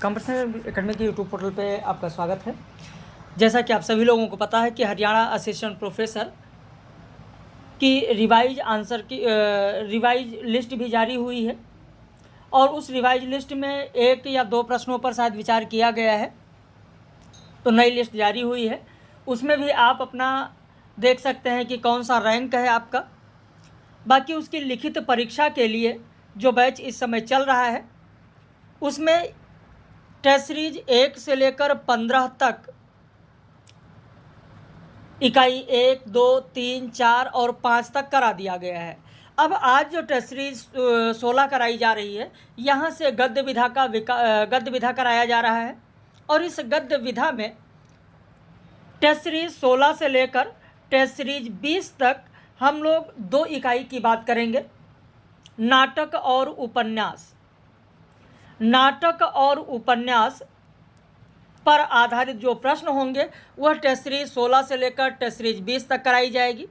Competition academy के YouTube portal पे आपका स्वागत है। जैसा कि आप सभी लोगों को पता है कि हरियाणा असिस्टेंट प्रोफेसर की रिवाइज लिस्ट भी जारी हुई है और उस रिवाइज लिस्ट में 1 या 2 प्रश्नों पर शायद विचार किया गया है। तो नई लिस्ट जारी हुई है, उसमें भी आप अपना देख सकते हैं कि कौन सा रैंक है आपका। बाकी उसकी लिखित परीक्षा के लिए जो बैच इस समय चल रहा है उसमें टेस्ट सीरीज 1 से लेकर 15 तक इकाई 1, 2, 3, 4 और 5 तक करा दिया गया है। अब आज जो टेस्ट सीरीज 16 कराई जा रही है, यहाँ से गद्य विधा कराया जा रहा है और इस गद्य विधा में टेस्ट सीरीज 16 से लेकर टेस्ट सीरीज 20 तक हम लोग 2 इकाई की बात करेंगे, नाटक और उपन्यास। नाटक और उपन्यास पर आधारित जो प्रश्न होंगे वह टेस्ट सीरीज 16 से लेकर टेस्ट सीरीज 20 तक कराई जाएगी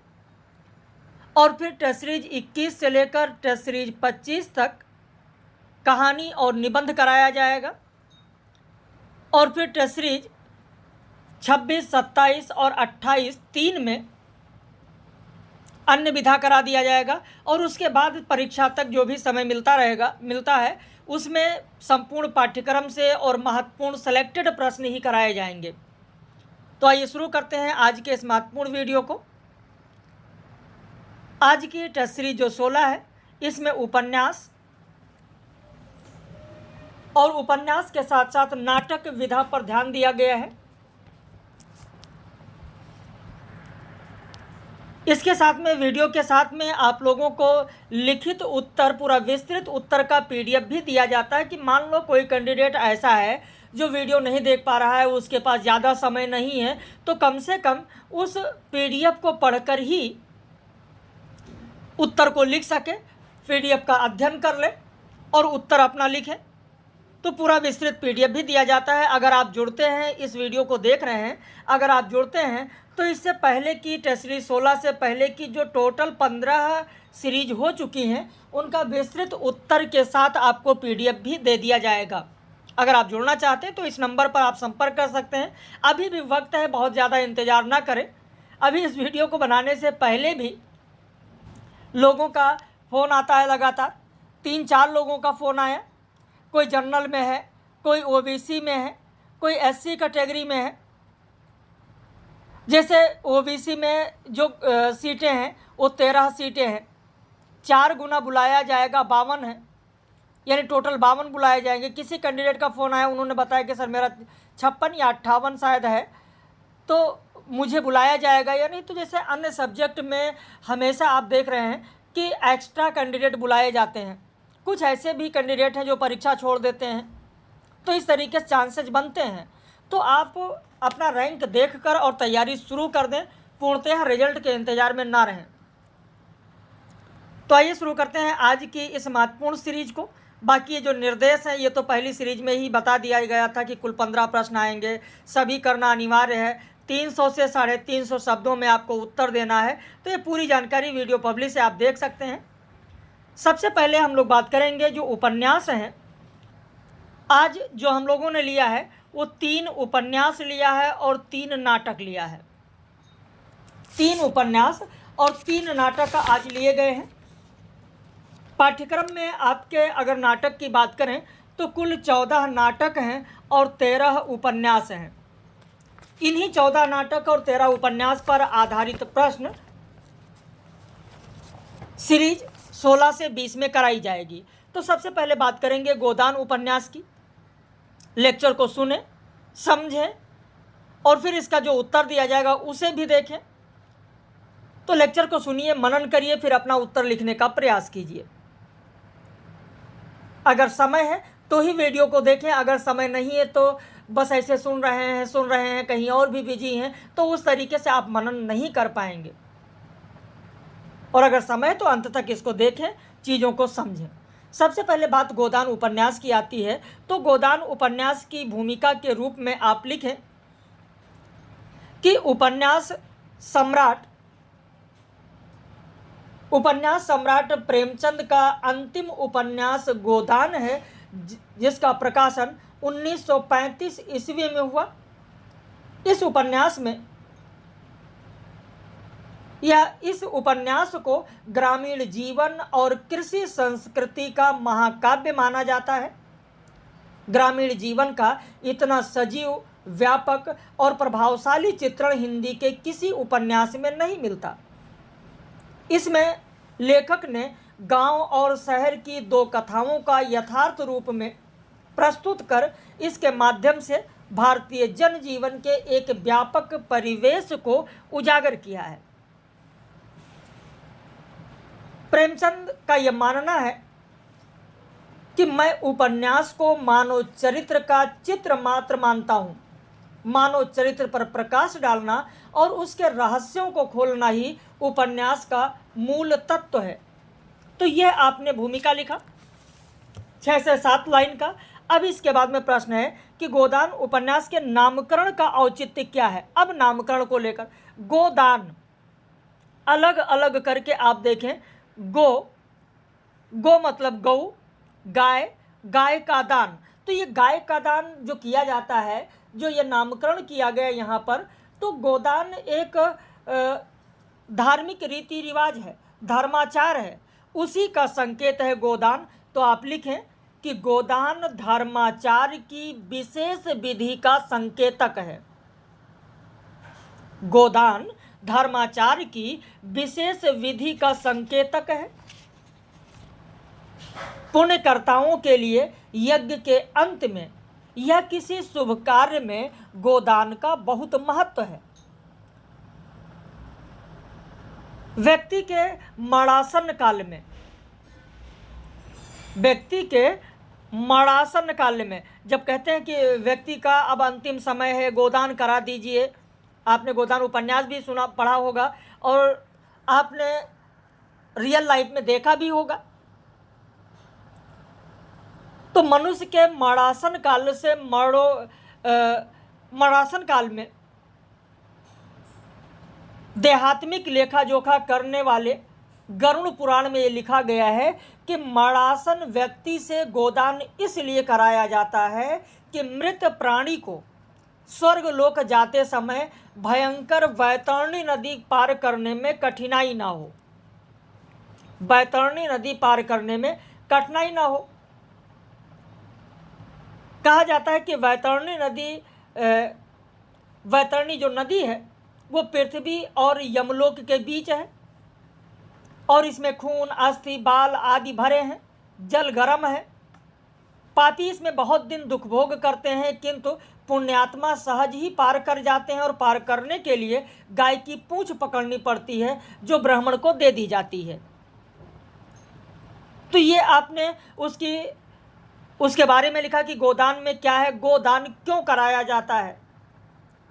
और फिर टेस्ट सीरीज 21 से लेकर टेस्ट सीरीज 25 तक कहानी और निबंध कराया जाएगा और फिर टेस्ट सीरीज 26, 27 और 28 3 में अन्य विधा करा दिया जाएगा और उसके बाद परीक्षा तक जो भी समय मिलता है उसमें संपूर्ण पाठ्यक्रम से और महत्वपूर्ण सेलेक्टेड प्रश्न ही कराए जाएंगे। तो आइए शुरू करते हैं आज के इस महत्वपूर्ण वीडियो को। आज की टेस्ट सीरीज जो 16 है इसमें उपन्यास और उपन्यास के साथ साथ नाटक विधा पर ध्यान दिया गया है। इसके साथ में वीडियो के साथ में आप लोगों को लिखित उत्तर, पूरा विस्तृत उत्तर का पीडीएफ भी दिया जाता है कि मान लो कोई कैंडिडेट ऐसा है जो वीडियो नहीं देख पा रहा है, उसके पास ज़्यादा समय नहीं है, तो कम से कम उस पीडीएफ को पढ़कर ही उत्तर को लिख सके, पीडीएफ का अध्ययन कर ले और उत्तर अपना लिखे। तो पूरा विस्तृत पीडीएफ भी दिया जाता है। अगर आप जुड़ते हैं, इस वीडियो को देख रहे हैं, अगर आप जुड़ते हैं तो इससे पहले की टेस्ट सीरीज 16 से पहले की जो टोटल 15 सीरीज हो चुकी हैं उनका विस्तृत उत्तर के साथ आपको पीडीएफ भी दे दिया जाएगा। अगर आप जुड़ना चाहते हैं तो इस नंबर पर आप संपर्क कर सकते हैं। अभी भी वक्त है, बहुत ज़्यादा इंतज़ार ना करें। अभी इस वीडियो को बनाने से पहले भी लोगों का फ़ोन आता है, लगातार 3-4 लोगों का फ़ोन आया। कोई जनरल में है, कोई ओबीसी में है, कोई एससी कैटेगरी में है। जैसे ओबीसी में जो सीटें हैं वो 13 सीटें हैं, 4 गुना बुलाया जाएगा, 52 है, यानी टोटल 52 बुलाए जाएंगे। किसी कैंडिडेट का फ़ोन आया, उन्होंने बताया कि सर मेरा 56 या 58 शायद है, तो मुझे बुलाया जाएगा या नहीं। तो जैसे अन्य सब्जेक्ट में हमेशा आप देख रहे हैं कि एक्स्ट्रा कैंडिडेट बुलाए जाते हैं, कुछ ऐसे भी कैंडिडेट हैं जो परीक्षा छोड़ देते हैं, तो इस तरीके से चांसेस बनते हैं। तो आप अपना रैंक देखकर और तैयारी शुरू कर दें, पूर्णतः रिजल्ट के इंतज़ार में ना रहें। तो आइए शुरू करते हैं आज की इस महत्वपूर्ण सीरीज को। बाकी जो निर्देश हैं ये तो पहली सीरीज में ही बता दिया गया था कि कुल 15 प्रश्न आएंगे, सभी करना अनिवार्य है, 300 से 350 शब्दों में आपको उत्तर देना है। तो ये पूरी जानकारी वीडियो पब्लिश से आप देख सकते हैं। सबसे पहले हम लोग बात करेंगे जो उपन्यास हैं। आज जो हम लोगों ने लिया है वो 3 उपन्यास लिया है और 3 नाटक लिया है। 3 उपन्यास और 3 नाटक आज लिए गए हैं। पाठ्यक्रम में आपके अगर नाटक की बात करें तो कुल 14 नाटक हैं और 13 उपन्यास हैं। इन्हीं 14 नाटक और 13 उपन्यास पर आधारित प्रश्न सीरीज 16 से 20 में कराई जाएगी। तो सबसे पहले बात करेंगे गोदान उपन्यास की। लेक्चर को सुने, समझें और फिर इसका जो उत्तर दिया जाएगा उसे भी देखें। तो लेक्चर को सुनिए, मनन करिए, फिर अपना उत्तर लिखने का प्रयास कीजिए। अगर समय है तो ही वीडियो को देखें, अगर समय नहीं है तो बस ऐसे सुन रहे हैं, कहीं और भी बिजी हैं, तो उस तरीके से आप मनन नहीं कर पाएंगे। और अगर समय तो अंत तक इसको देखें, चीज़ों को समझें। सबसे पहले बात गोदान उपन्यास की आती है। तो गोदान उपन्यास की भूमिका के रूप में आप लिखें कि उपन्यास सम्राट प्रेमचंद का अंतिम उपन्यास गोदान है, जिसका प्रकाशन 1935 ईस्वी में हुआ। इस उपन्यास को ग्रामीण जीवन और कृषि संस्कृति का महाकाव्य माना जाता है। ग्रामीण जीवन का इतना सजीव, व्यापक और प्रभावशाली चित्रण हिंदी के किसी उपन्यास में नहीं मिलता। इसमें लेखक ने गांव और शहर की दो कथाओं का यथार्थ रूप में प्रस्तुत कर इसके माध्यम से भारतीय जनजीवन के एक व्यापक परिवेश को उजागर किया है। प्रेमचंद का यह मानना है कि मैं उपन्यास को मानव चरित्र का चित्र मात्र मानता हूँ। मानव चरित्र पर प्रकाश डालना और उसके रहस्यों को खोलना ही उपन्यास का मूल तत्व है। तो यह आपने भूमिका लिखा 6 से 7 लाइन का। अब इसके बाद में प्रश्न है कि गोदान उपन्यास के नामकरण का औचित्य क्या है। अब नामकरण को लेकर गोदान अलग अलग करके आप देखें। गो मतलब गौ, गाय, गाय का दान। तो ये गाय का दान जो किया जाता है, जो ये नामकरण किया गया यहाँ पर, तो गोदान एक धार्मिक रीति रिवाज है, धर्माचार है, उसी का संकेत है गोदान। तो आप लिखें कि गोदान धर्माचार की विशेष विधि का संकेतक है। गोदान धर्माचार की विशेष विधि का संकेतक है। पुण्यकर्ताओं के लिए यज्ञ के अंत में या किसी शुभ कार्य में गोदान का बहुत महत्व है। व्यक्ति के मरणासन काल में जब कहते हैं कि व्यक्ति का अब अंतिम समय है, गोदान करा दीजिए। आपने गोदान उपन्यास भी पढ़ा होगा और आपने रियल लाइफ में देखा भी होगा। तो मनुष्य के मरणासन काल में देहात्मिक लेखा जोखा करने वाले गरुड़ पुराण में ये लिखा गया है कि मरणासन व्यक्ति से गोदान इसलिए कराया जाता है कि मृत प्राणी को स्वर्ग लोक जाते समय भयंकर वैतरणी नदी पार करने में कठिनाई ना हो। वैतरणी नदी पार करने में कठिनाई ना हो। कहा जाता है कि वैतरणी जो नदी है वो पृथ्वी और यमलोक के बीच है और इसमें खून, अस्थि, बाल आदि भरे हैं। जल गर्म है। पापी इसमें बहुत दिन दुख भोग करते हैं, किंतु पुण्यात्मा सहज ही पार कर जाते हैं और पार करने के लिए गाय की पूंछ पकड़नी पड़ती है जो ब्राह्मण को दे दी जाती है। तो ये आपने उसके बारे में लिखा कि गोदान में क्या है, गोदान क्यों कराया जाता है।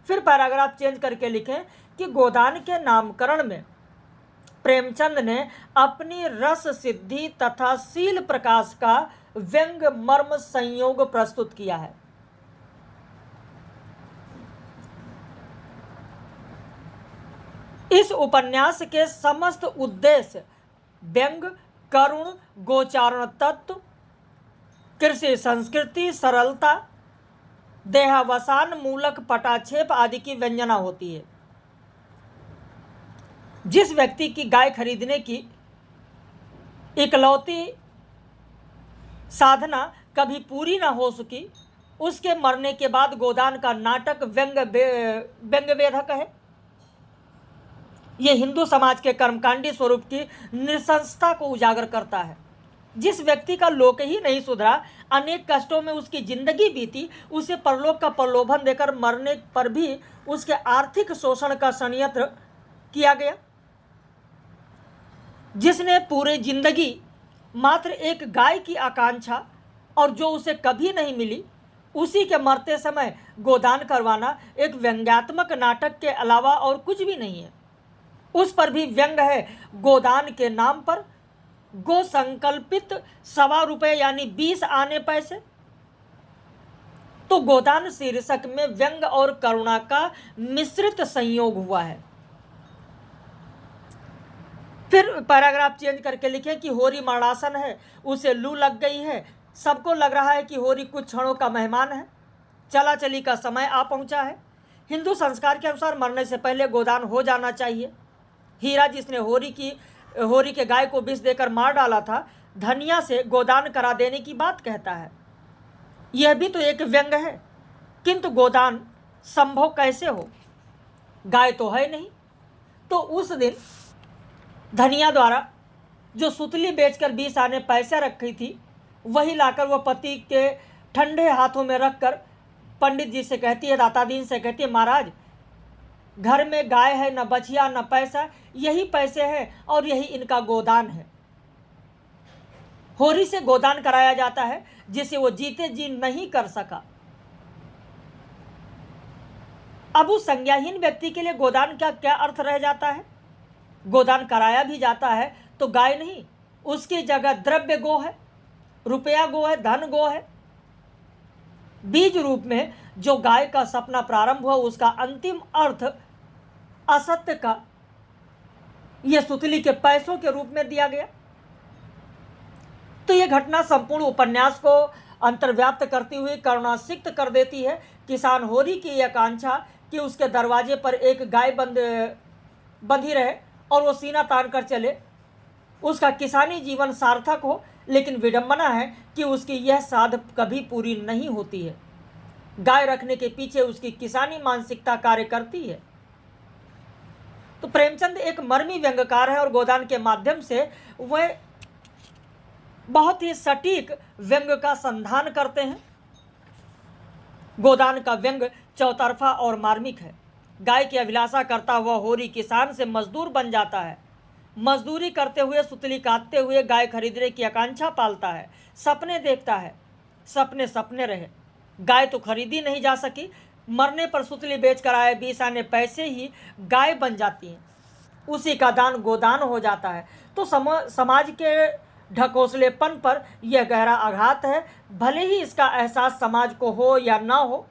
फिर पैराग्राफ चेंज करके लिखें कि गोदान के नामकरण में प्रेमचंद ने अपनी रस सिद्धि तथा शील प्रकाश का व्यंग मर्म संयोग प्रस्तुत किया है। इस उपन्यास के समस्त उद्देश्य व्यंग, करुण, गोचारण तत्व, कृषि संस्कृति, सरलता, देहावसान मूलक पटाक्षेप आदि की व्यंजना होती है। जिस व्यक्ति की गाय खरीदने की इकलौती साधना कभी पूरी ना हो सकी, उसके मरने के बाद गोदान का नाटक व्यंग्यवेधक है। यह हिंदू समाज के कर्मकांडी स्वरूप की नृशंसता को उजागर करता है। जिस व्यक्ति का लोक ही नहीं सुधरा, अनेक कष्टों में उसकी जिंदगी बीती, उसे परलोक का प्रलोभन देकर मरने पर भी उसके आर्थिक शोषण का षड्यंत्र किया गया। जिसने पूरी जिंदगी मात्र एक गाय की आकांक्षा और जो उसे कभी नहीं मिली, उसी के मरते समय गोदान करवाना एक व्यंग्यात्मक नाटक के अलावा और कुछ भी नहीं है। उस पर भी व्यंग है। गोदान के नाम पर गो संकल्पित ₹1.25 यानी 20 आने पैसे। तो गोदान शीर्षक में व्यंग और करुणा का मिश्रित संयोग हुआ है। फिर पैराग्राफ चेंज करके लिखे कि होरी मरणासन है, उसे लू लग गई है, सबको लग रहा है कि होरी कुछ क्षणों का मेहमान है, चला चली का समय आ पहुंचा है। हिंदू संस्कार के अनुसार मरने से पहले गोदान हो जाना चाहिए। हीरा जिसने होरी के गाय को विष देकर मार डाला था, धनिया से गोदान करा देने की बात कहता है। यह भी तो एक व्यंग है, किंतु गोदान संभव कैसे हो? गाय तो है नहीं। तो उस दिन धनिया द्वारा जो सुतली बेचकर 20 आने पैसे रखी थी, वही लाकर वह पति के ठंडे हाथों में रखकर पंडित जी से कहती है, दातादीन से कहती है, महाराज घर में गाय है, न बछिया न पैसा, यही पैसे हैं और यही इनका गोदान है। होरी से गोदान कराया जाता है जिसे वो जीते जी नहीं कर सका। अब उस संज्ञाहीन व्यक्ति के लिए गोदान का क्या अर्थ रह जाता है? गोदान कराया भी जाता है तो गाय नहीं, उसकी जगह द्रव्य गो है, रुपया गो है, धन गो है। बीज रूप में जो गाय का सपना प्रारंभ हुआ, उसका अंतिम अर्थ असत्य का यह सुतली के पैसों के रूप में दिया गया। तो यह घटना संपूर्ण उपन्यास को अंतर्व्याप्त करती हुई करुणासिक्त कर देती है। किसान होरी की यह आकांक्षा कि उसके दरवाजे पर एक गाय बंधी रहे और वो सीना तान कर चले, उसका किसानी जीवन सार्थक हो, लेकिन विडंबना है कि उसकी यह साध कभी पूरी नहीं होती है। गाय रखने के पीछे उसकी किसानी मानसिकता कार्य करती है। तो प्रेमचंद एक मर्मी व्यंग्यकार है और गोदान के माध्यम से वह बहुत ही सटीक व्यंग्य का संधान करते हैं। गोदान का व्यंग्य चौतरफा और मार्मिक है। गाय की अभिलाषा करता हुआ होरी किसान से मजदूर बन जाता है। मजदूरी करते हुए, सुतली काटते हुए गाय खरीदने की आकांक्षा पालता है, सपने देखता है। सपने रहे, गाय तो खरीदी नहीं जा सकी। मरने पर सुतली बेच कर आए 20 आने पैसे ही गाय बन जाती हैं, उसी का दान गोदान हो जाता है। तो समाज के ढकोसलेपन पर यह गहरा आघात है। भले ही इसका एहसास समाज को हो या ना हो,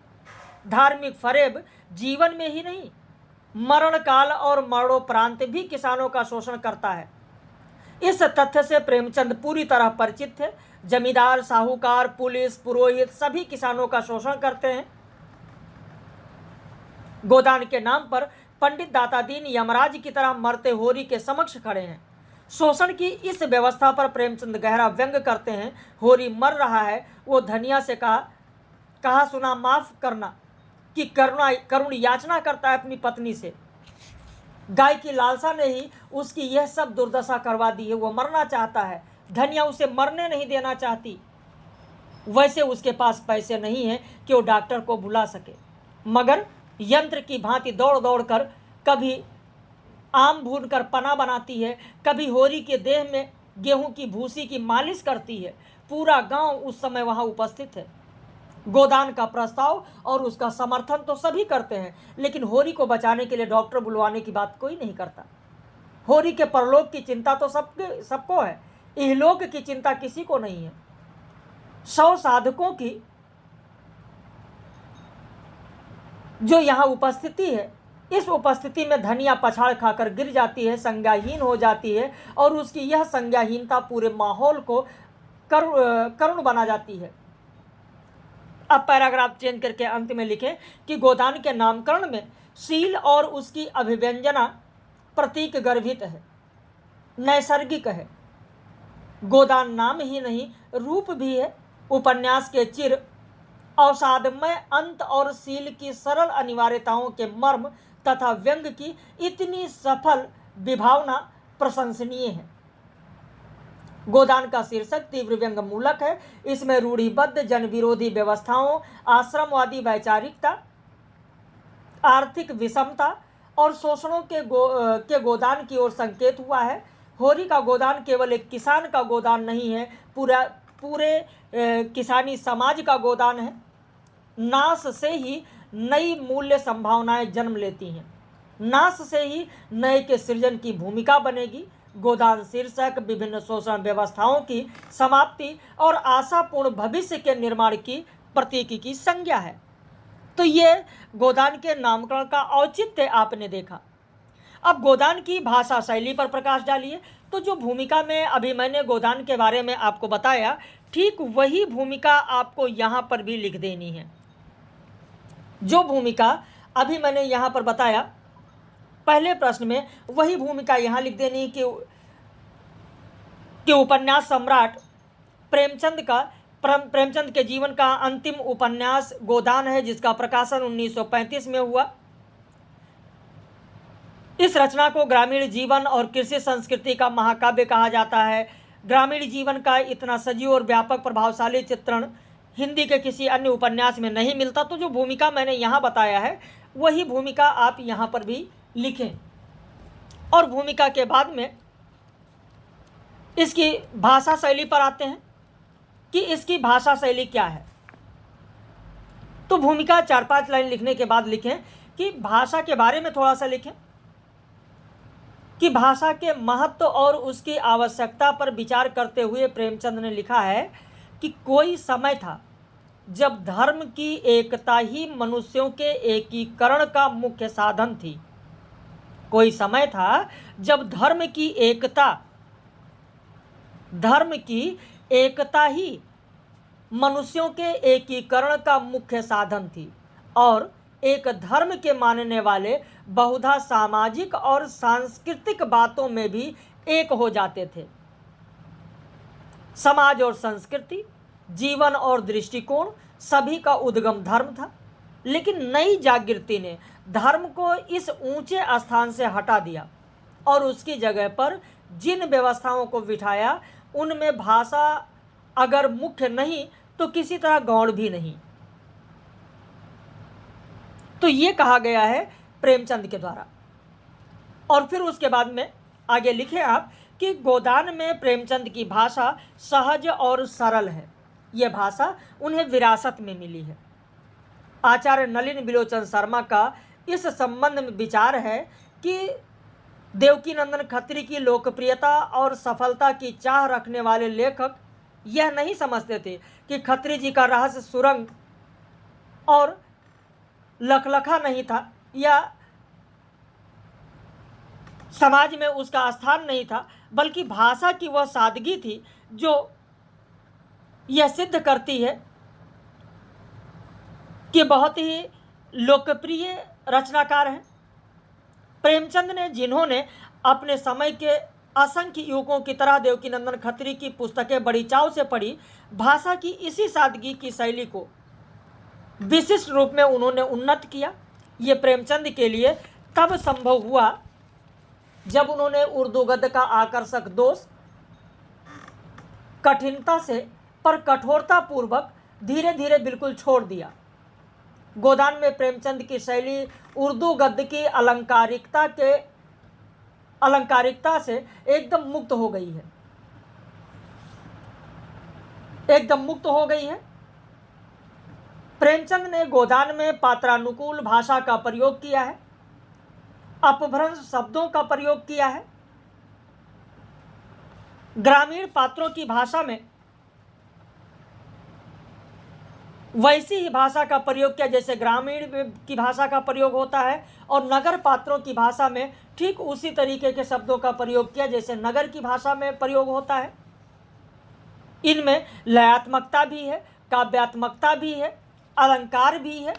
धार्मिक फरेब जीवन में ही नहीं, मरण काल और मरणोपरांत भी किसानों का शोषण करता है। इस तथ्य से प्रेमचंद पूरी तरह परिचित थे। जमींदार, साहूकार, पुलिस, पुरोहित सभी किसानों का शोषण करते हैं। गोदान के नाम पर पंडित दातादीन यमराज की तरह मरते होरी के समक्ष खड़े हैं। शोषण की इस व्यवस्था पर प्रेमचंद गहरा व्यंग करते हैं। होरी मर रहा है, वो धनिया से कहा सुना माफ करना कि करुण याचना करता है अपनी पत्नी से। गाय की लालसा ने ही उसकी यह सब दुर्दशा करवा दी है। वो मरना चाहता है, धनिया उसे मरने नहीं देना चाहती। वैसे उसके पास पैसे नहीं हैं कि वो डॉक्टर को बुला सके, मगर यंत्र की भांति दौड़ दौड़ कर कभी आम भून कर पना बनाती है, कभी होरी के देह में गेहूं की भूसी की मालिश करती है। पूरा गांव उस समय वहां उपस्थित है। गोदान का प्रस्ताव और उसका समर्थन तो सभी करते हैं, लेकिन होरी को बचाने के लिए डॉक्टर बुलवाने की बात कोई नहीं करता। होरी के परलोक की चिंता तो सबको है, इहलोक की चिंता किसी को नहीं है। 100 साधकों की जो यहाँ उपस्थिति है, इस उपस्थिति में धनिया पछाड़ खाकर गिर जाती है, संज्ञाहीन हो जाती है और उसकी यह संज्ञाहीनता पूरे माहौल को करुण बना जाती है। अब पैराग्राफ चेंज करके अंत में लिखें कि गोदान के नामकरण में शील और उसकी अभिव्यंजना प्रतीक गर्भित है, नैसर्गिक है। गोदान नाम ही नहीं, रूप भी है। उपन्यास के चिर अवसादमय अंत और शील की सरल अनिवार्यताओं के मर्म तथा व्यंग की इतनी सफल विभावना प्रशंसनीय है। गोदान का शीर्षक तीव्र व्यंग मूलक है। इसमें रूढ़िबद्ध जन विरोधी व्यवस्थाओं, आश्रमवादी वैचारिकता, आर्थिक विषमता और शोषणों के गोदान की ओर संकेत हुआ है। होरी का गोदान केवल एक किसान का गोदान नहीं है, पूरे किसानी समाज का गोदान है। नाश से ही नई मूल्य संभावनाएं जन्म लेती हैं, नाश से ही नए के सृजन की भूमिका बनेगी। गोदान शीर्षक विभिन्न शोषण व्यवस्थाओं की समाप्ति और आशापूर्ण भविष्य के निर्माण की प्रतीक की संज्ञा है। तो ये गोदान के नामकरण का औचित्य आपने देखा। अब गोदान की भाषा शैली पर प्रकाश डालिए। तो जो भूमिका में अभी मैंने गोदान के बारे में आपको बताया, ठीक वही भूमिका आपको यहाँ पर भी लिख देनी है। जो भूमिका अभी मैंने यहाँ पर बताया पहले प्रश्न में, वही भूमिका यहाँ लिख देनी है कि उपन्यास सम्राट प्रेमचंद के जीवन का अंतिम उपन्यास गोदान है, जिसका प्रकाशन 1935 में हुआ। इस रचना को ग्रामीण जीवन और कृषि संस्कृति का महाकाव्य कहा जाता है। ग्रामीण जीवन का इतना सजीव और व्यापक प्रभावशाली चित्रण हिंदी के किसी अन्य उपन्यास में नहीं मिलता। तो जो भूमिका मैंने यहाँ बताया है, वही भूमिका आप यहाँ पर भी लिखें। और भूमिका के बाद में इसकी भाषा शैली पर आते हैं कि इसकी भाषा शैली क्या है। तो भूमिका 4-5 लाइन लिखने के बाद लिखें कि भाषा के बारे में थोड़ा सा लिखें कि भाषा के महत्व और उसकी आवश्यकता पर विचार करते हुए प्रेमचंद ने लिखा है कि कोई समय था जब धर्म की एकता ही मनुष्यों के एकीकरण का मुख्य साधन थी। कोई समय था जब धर्म की एकता ही मनुष्यों के एकीकरण का मुख्य साधन थी और एक धर्म के मानने वाले बहुधा सामाजिक और सांस्कृतिक बातों में भी एक हो जाते थे। समाज और संस्कृति, जीवन और दृष्टिकोण सभी का उद्गम धर्म था, लेकिन नई जागृति ने धर्म को इस ऊंचे स्थान से हटा दिया और उसकी जगह पर जिन व्यवस्थाओं को बिठाया उनमें भाषा अगर मुख्य नहीं तो किसी तरह गौण भी नहीं। तो ये कहा गया है प्रेमचंद के द्वारा। और फिर उसके बाद में आगे लिखे आप कि गोदान में प्रेमचंद की भाषा सहज और सरल है। यह भाषा उन्हें विरासत में मिली है। आचार्य नलिन बिलोचन शर्मा का इस संबंध में विचार है कि देवकीनंदन खत्री की लोकप्रियता और सफलता की चाह रखने वाले लेखक यह नहीं समझते थे कि खत्री जी का रहस्य सुरंग और लखलखा नहीं था या समाज में उसका स्थान नहीं था, बल्कि भाषा की वह सादगी थी जो यह सिद्ध करती है कि बहुत ही लोकप्रिय रचनाकार हैं। प्रेमचंद ने, जिन्होंने अपने समय के असंख्य युवकों की तरह देवकीनंदन खत्री की पुस्तकें बड़ी चाव से पढ़ी, भाषा की इसी सादगी की शैली को विशिष्ट रूप में उन्होंने उन्नत किया। ये प्रेमचंद के लिए तब संभव हुआ जब उन्होंने उर्दू गद्य का आकर्षक दोष कठिनता से पर कठोरता पूर्वक धीरे धीरे बिल्कुल छोड़ दिया। गोदान में प्रेमचंद की शैली उर्दू गद्य की अलंकारिकता से एकदम मुक्त हो गई है। प्रेमचंद ने गोदान में पात्रानुकूल भाषा का प्रयोग किया है, अपभ्रंश शब्दों का प्रयोग किया है। ग्रामीण पात्रों की भाषा में वैसी ही भाषा का प्रयोग किया जैसे ग्रामीण की भाषा का प्रयोग होता है, और नगर पात्रों की भाषा में ठीक उसी तरीके के शब्दों का प्रयोग किया जैसे नगर की भाषा में प्रयोग होता है। इनमें लयात्मकता भी है, काव्यात्मकता भी है, अलंकार भी है।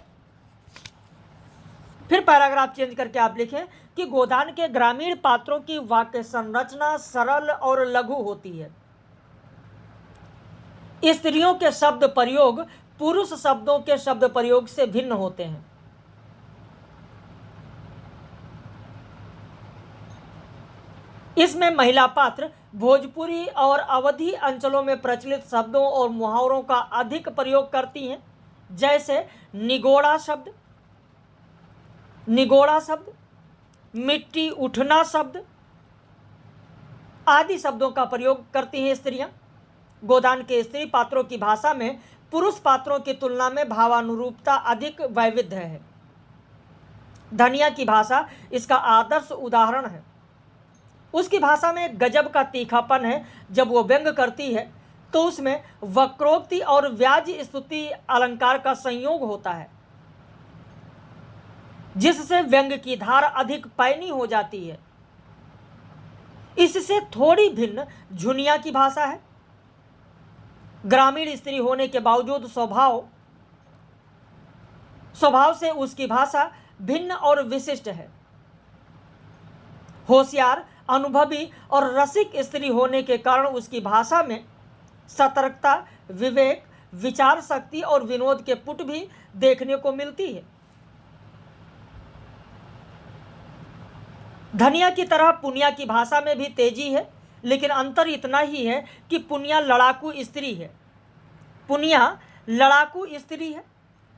फिर पैराग्राफ चेंज करके आप लिखें कि गोदान के ग्रामीण पात्रों की वाक्य संरचना सरल और लघु होती है। स्त्रियों के शब्द प्रयोग पुरुष शब्दों के शब्द प्रयोग से भिन्न होते हैं। इसमें महिला पात्र भोजपुरी और अवधी अंचलों में प्रचलित शब्दों और मुहावरों का अधिक प्रयोग करती हैं, जैसे निगोड़ा शब्द, मिट्टी उठना शब्द आदि शब्दों का प्रयोग करती हैं स्त्रियां। गोदान के स्त्री पात्रों की भाषा में पुरुष पात्रों की तुलना में भावानुरूपता अधिक वैविध्य है। धनिया की भाषा इसका आदर्श उदाहरण है। उसकी भाषा में गजब का तीखापन है। जब वो व्यंग करती है तो उसमें वक्रोक्ति और व्याज स्तुति अलंकार का संयोग होता है, जिससे व्यंग की धार अधिक पैनी हो जाती है। इससे थोड़ी भिन्न झुनिया की भाषा है। ग्रामीण स्त्री होने के बावजूद स्वभाव से उसकी भाषा भिन्न और विशिष्ट है। होशियार, अनुभवी और रसिक स्त्री होने के कारण उसकी भाषा में सतर्कता, विवेक, विचार शक्ति और विनोद के पुट भी देखने को मिलती है। धनिया की तरह पुनिया की भाषा में भी तेजी है, लेकिन अंतर इतना ही है कि पुनिया लड़ाकू स्त्री है। पुनिया लड़ाकू स्त्री है।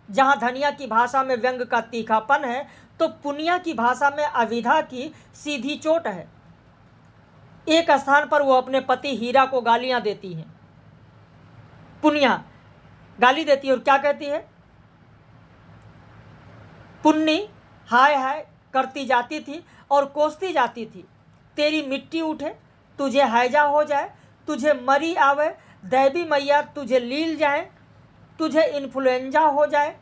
जहाँ धनिया की भाषा में व्यंग का तीखापन है, तो पुनिया की भाषा में अविधा की सीधी चोट है। एक स्थान पर वो अपने पति हीरा को गालियां देती हैं। पुनिया गाली देती है और क्या कहती है? पुन्नी हाय हाय करती जाती थी और कोसती जाती थी। तेरी मिट्टी उठे, तुझे हैजा हो जाए, तुझे मरी आवे, दैवी मैया तुझे लील जाए, तुझे इन्फ्लुएंजा हो जाए,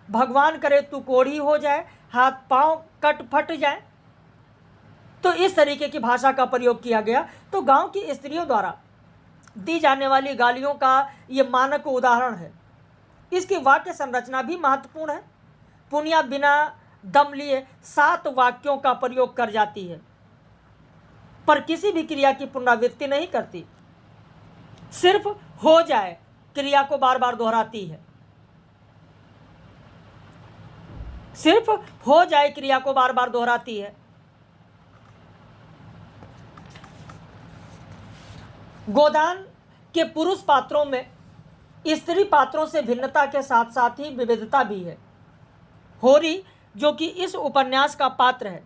भगवान करे तू कोढ़ी हो जाए, हाथ पांव कट फट जाए। तो इस तरीके की भाषा का प्रयोग किया गया। तो गांव की स्त्रियों द्वारा दी जाने वाली गालियों का ये मानक उदाहरण है। इसकी वाक्य संरचना भी महत्वपूर्ण है। पुनिया बिना दम लिए 7 वाक्यों का प्रयोग कर जाती है, पर किसी भी क्रिया की पुनरावृत्ति नहीं करती। सिर्फ हो जाए क्रिया को बार बार दोहराती है। सिर्फ हो जाए क्रिया को बार बार दोहराती है। गोदान के पुरुष पात्रों में स्त्री पात्रों से भिन्नता के साथ साथ ही विविधता भी है। होरी, जो कि इस उपन्यास का पात्र है,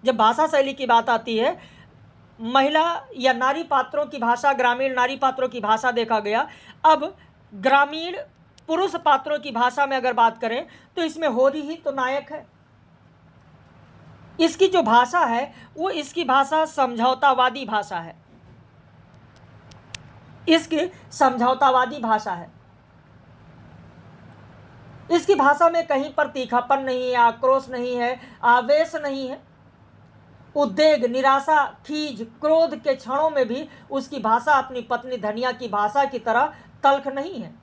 जब भाषा शैली की बात आती है, महिला या नारी पात्रों की भाषा, ग्रामीण नारी पात्रों की भाषा देखा गया। अब ग्रामीण पुरुष पात्रों की भाषा में अगर बात करें तो इसमें होरी ही तो नायक है। इसकी जो भाषा है वो इसकी भाषा समझौतावादी भाषा है। इसकी समझौतावादी भाषा है। इसकी भाषा में कहीं पर तीखापन नहीं है, आक्रोश नहीं है, आवेश नहीं है। उद्वेग, निराशा, खीज, क्रोध के क्षणों में भी उसकी भाषा अपनी पत्नी धनिया की भाषा की तरह तल्ख नहीं है।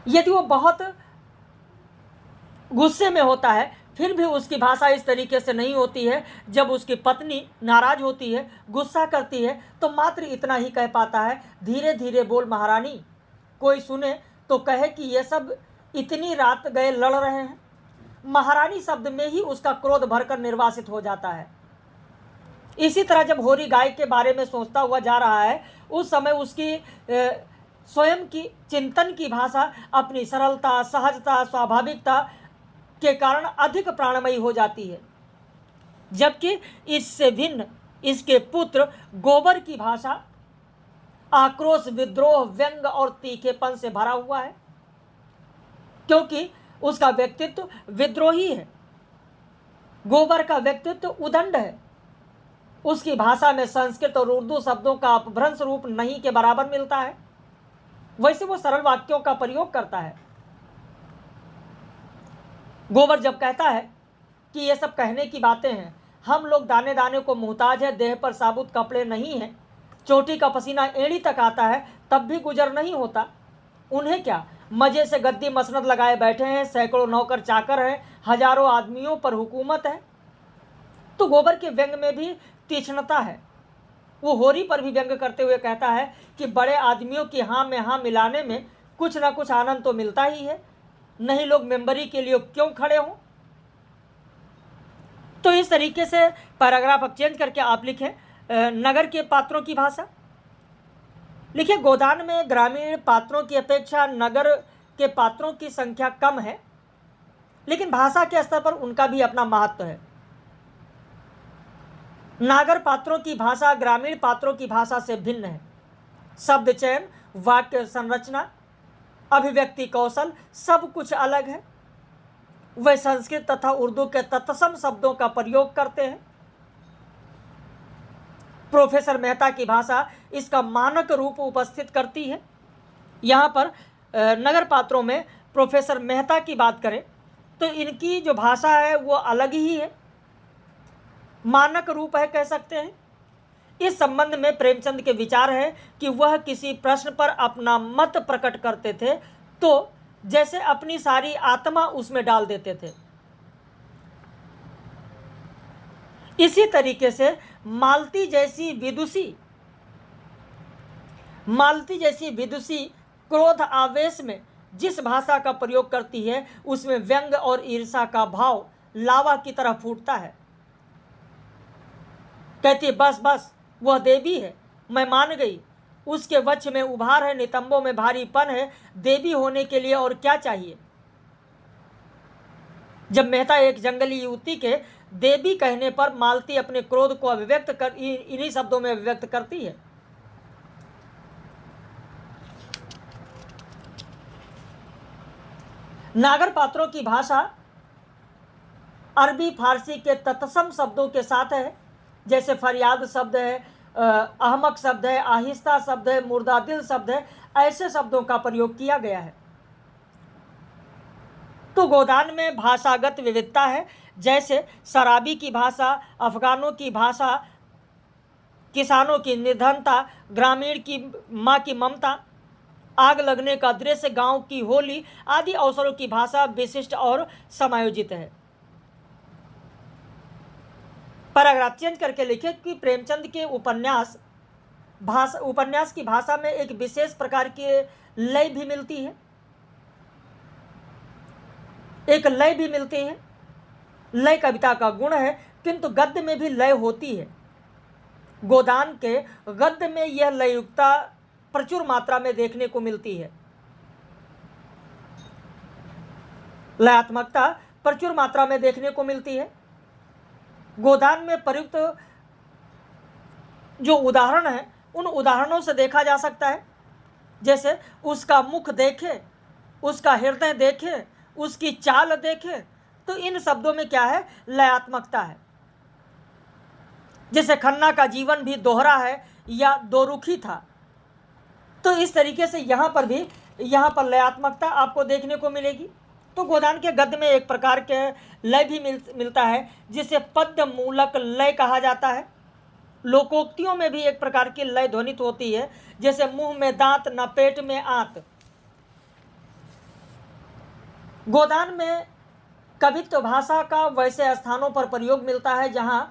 यदि वो बहुत गुस्से में होता है, फिर भी उसकी भाषा इस तरीके से नहीं होती है। जब उसकी पत्नी नाराज होती है, गुस्सा करती है, तो मात्र इतना ही कह पाता है, धीरे धीरे बोल महारानी, कोई सुने तो कहे कि ये सब इतनी रात गए लड़ रहे हैं। महारानी शब्द में ही उसका क्रोध भरकर निर्वासित हो जाता है। इसी तरह जब होरी गाय के बारे में सोचता हुआ जा रहा है, उस समय उसकी स्वयं की चिंतन की भाषा अपनी सरलता, सहजता, स्वाभाविकता के कारण अधिक प्राणमयी हो जाती है। जबकि इससे भिन्न इसके पुत्र गोबर की भाषा आक्रोश, विद्रोह, व्यंग और तीखेपन से भरा हुआ है, क्योंकि उसका व्यक्तित्व विद्रोही है। गोबर का व्यक्तित्व उदंड है। उसकी भाषा में संस्कृत और उर्दू शब्दों का अपभ्रंश रूप नहीं के बराबर मिलता है। वैसे वो सरल वाक्यों का प्रयोग करता है। गोबर जब कहता है कि ये सब कहने की बातें हैं, हम लोग दाने दाने को मुहताज है, देह पर साबुत कपड़े नहीं हैं, चोटी का पसीना एड़ी तक आता है, तब भी गुजर नहीं होता। उन्हें क्या, मजे से गद्दी मसनद लगाए बैठे हैं, सैकड़ों नौकर चाकर हैं, हजारों आदमियों पर हुकूमत है। तो गोबर के व्यंग में भी तीक्ष्णता है। वो होरी पर भी व्यंग करते हुए कहता है कि बड़े आदमियों की हाँ में हाँ मिलाने में कुछ ना कुछ आनंद तो मिलता ही है, नहीं लोग मेंबरी के लिए क्यों खड़े हों। तो इस तरीके से पैराग्राफ अब चेंज करके आप लिखें नगर के पात्रों की भाषा। लिखिए, गोदान में ग्रामीण पात्रों की अपेक्षा नगर के पात्रों की संख्या कम है, लेकिन भाषा के स्तर पर उनका भी अपना महत्व है। नागर पात्रों की भाषा ग्रामीण पात्रों की भाषा से भिन्न है। शब्द चयन, वाक्य संरचना, अभिव्यक्ति कौशल सब कुछ अलग है। वे संस्कृत तथा उर्दू के तत्सम शब्दों का प्रयोग करते हैं। प्रोफेसर मेहता की भाषा इसका मानक रूप उपस्थित करती है। यहाँ पर नगर पात्रों में प्रोफेसर मेहता की बात करें तो इनकी जो भाषा है वो अलग ही है। मानक रूप है कह सकते हैं। इस संबंध में प्रेमचंद के विचार है कि वह किसी प्रश्न पर अपना मत प्रकट करते थे तो जैसे अपनी सारी आत्मा उसमें डाल देते थे। इसी तरीके से मालती जैसी विदुषी क्रोध आवेश में जिस भाषा का प्रयोग करती है उसमें व्यंग और ईर्षा का भाव लावा की तरह फूटता है। कहती है बस बस वह देवी है, मैं मान गई, उसके वक्ष में उभार है, नितंबों में भारीपन है, देवी होने के लिए और क्या चाहिए। जब मेहता एक जंगली युवती के देवी कहने पर मालती अपने क्रोध को अभिव्यक्त कर इन्हीं शब्दों में अभिव्यक्त करती है। नागर पात्रों की भाषा अरबी फारसी के तत्सम शब्दों के साथ है, जैसे फरियाद शब्द है, अहमक शब्द है, आहिस्ता शब्द है, मुर्दा दिल शब्द है, ऐसे शब्दों का प्रयोग किया गया है। तो गोदान में भाषागत विविधता है, जैसे शराबी की भाषा, अफगानों की भाषा, किसानों की निर्धनता, ग्रामीण की माँ की ममता, आग लगने का दृश्य, गांव की होली आदि अवसरों की भाषा विशिष्ट और समायोजित है। पर अगर आप चेंज करके लिखें कि प्रेमचंद के उपन्यास की भाषा में एक विशेष प्रकार की लय भी मिलती है, लय कविता का गुण है, किंतु गद्य में भी लय होती है। गोदान के गद्य में यह लययुक्ता प्रचुर मात्रा में देखने को मिलती है, लयात्मकता प्रचुर मात्रा में देखने को मिलती है। गोदान में प्रयुक्त जो उदाहरण है उन उदाहरणों से देखा जा सकता है, जैसे उसका मुख देखे, उसका हृदय देखे, उसकी चाल देखे, तो इन शब्दों में क्या है, लयात्मकता है। जैसे खन्ना का जीवन भी दोहरा है या दोरुखी था, तो इस तरीके से यहाँ पर लयात्मकता आपको देखने को मिलेगी। तो गोदान के गद्य में एक प्रकार के लय भी मिलता है जिसे पद्य मूलक लय कहा जाता है। लोकोक्तियों में भी एक प्रकार की लय ध्वनित होती है, जैसे मुंह में दांत न पेट में आंत। गोदान में कवित्व भाषा का वैसे स्थानों पर प्रयोग मिलता है जहां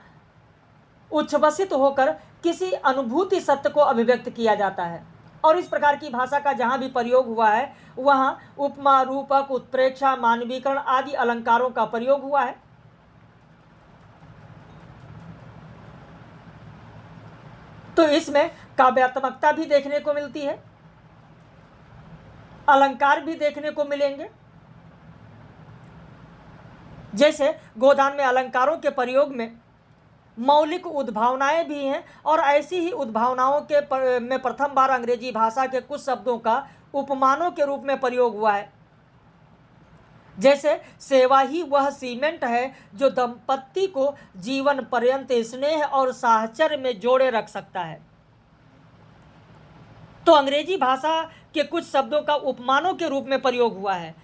उच्छ्वसित होकर किसी अनुभूति सत्य को अभिव्यक्त किया जाता है, और इस प्रकार की भाषा का जहां भी प्रयोग हुआ है वहां उपमा, रूपक, उत्प्रेक्षा, मानवीकरण आदि अलंकारों का प्रयोग हुआ है। तो इसमें काव्यात्मकता भी देखने को मिलती है, अलंकार भी देखने को मिलेंगे। जैसे गोदान में अलंकारों के प्रयोग में मौलिक उद्भावनाएं भी हैं, और ऐसी ही उद्भावनाओं में प्रथम बार अंग्रेजी भाषा के कुछ शब्दों का उपमानों के रूप में प्रयोग हुआ है। जैसे सेवा ही वह सीमेंट है जो दंपत्ति को जीवन पर्यंत स्नेह और साहचर्य में जोड़े रख सकता है। तो अंग्रेजी भाषा के कुछ शब्दों का उपमानों के रूप में प्रयोग हुआ है,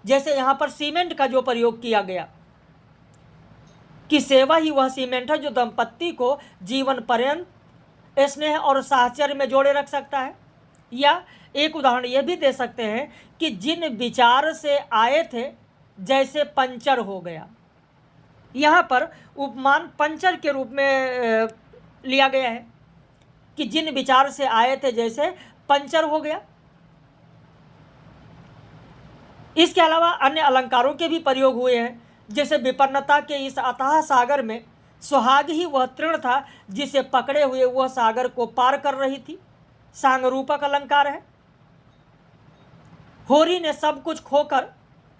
जैसे यहाँ पर सीमेंट का जो प्रयोग किया गया कि सेवा ही वह सीमेंट है जो दंपत्ति को जीवन पर्यंत स्नेह और साहचर्य में जोड़े रख सकता है। या एक उदाहरण यह भी दे सकते हैं कि जिन विचार से आए थे जैसे पंचर हो गया। यहाँ पर उपमान पंचर के रूप में लिया गया है कि जिन विचार से आए थे जैसे पंचर हो गया। इसके अलावा अन्य अलंकारों के भी प्रयोग हुए हैं, जैसे विपन्नता के इस अथाह सागर में सुहाग ही वह तृण था जिसे पकड़े हुए वह सागर को पार कर रही थी, सांगरूपक अलंकार है। होरी ने सब कुछ खोकर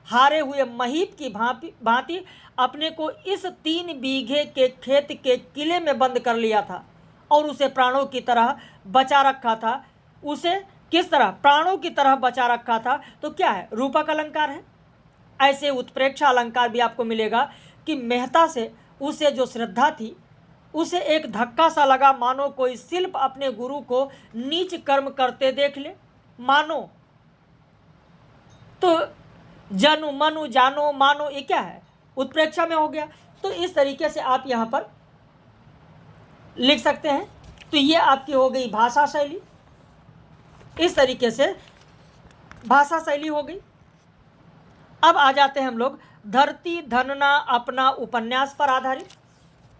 हारे हुए महीप की भांति अपने को इस 3 बीघे के खेत के किले में बंद कर लिया था और उसे प्राणों की तरह बचा रखा था। उसे किस तरह प्राणों की तरह बचा रखा था, तो क्या है, रूपक अलंकार है। ऐसे उत्प्रेक्षा अलंकार भी आपको मिलेगा कि मेहता से उसे जो श्रद्धा थी उसे एक धक्का सा लगा, मानो कोई शिल्प अपने गुरु को नीच कर्म करते देख ले। मानो तो जनु मनु जानो मानो, ये क्या है, उत्प्रेक्षा में हो गया। तो इस तरीके से आप यहाँ पर लिख सकते हैं। तो ये आपकी हो गई भाषा शैली। इस तरीके से भाषा शैली हो गई। अब आ जाते हैं हम लोग धरती धनना अपना उपन्यास पर आधारित।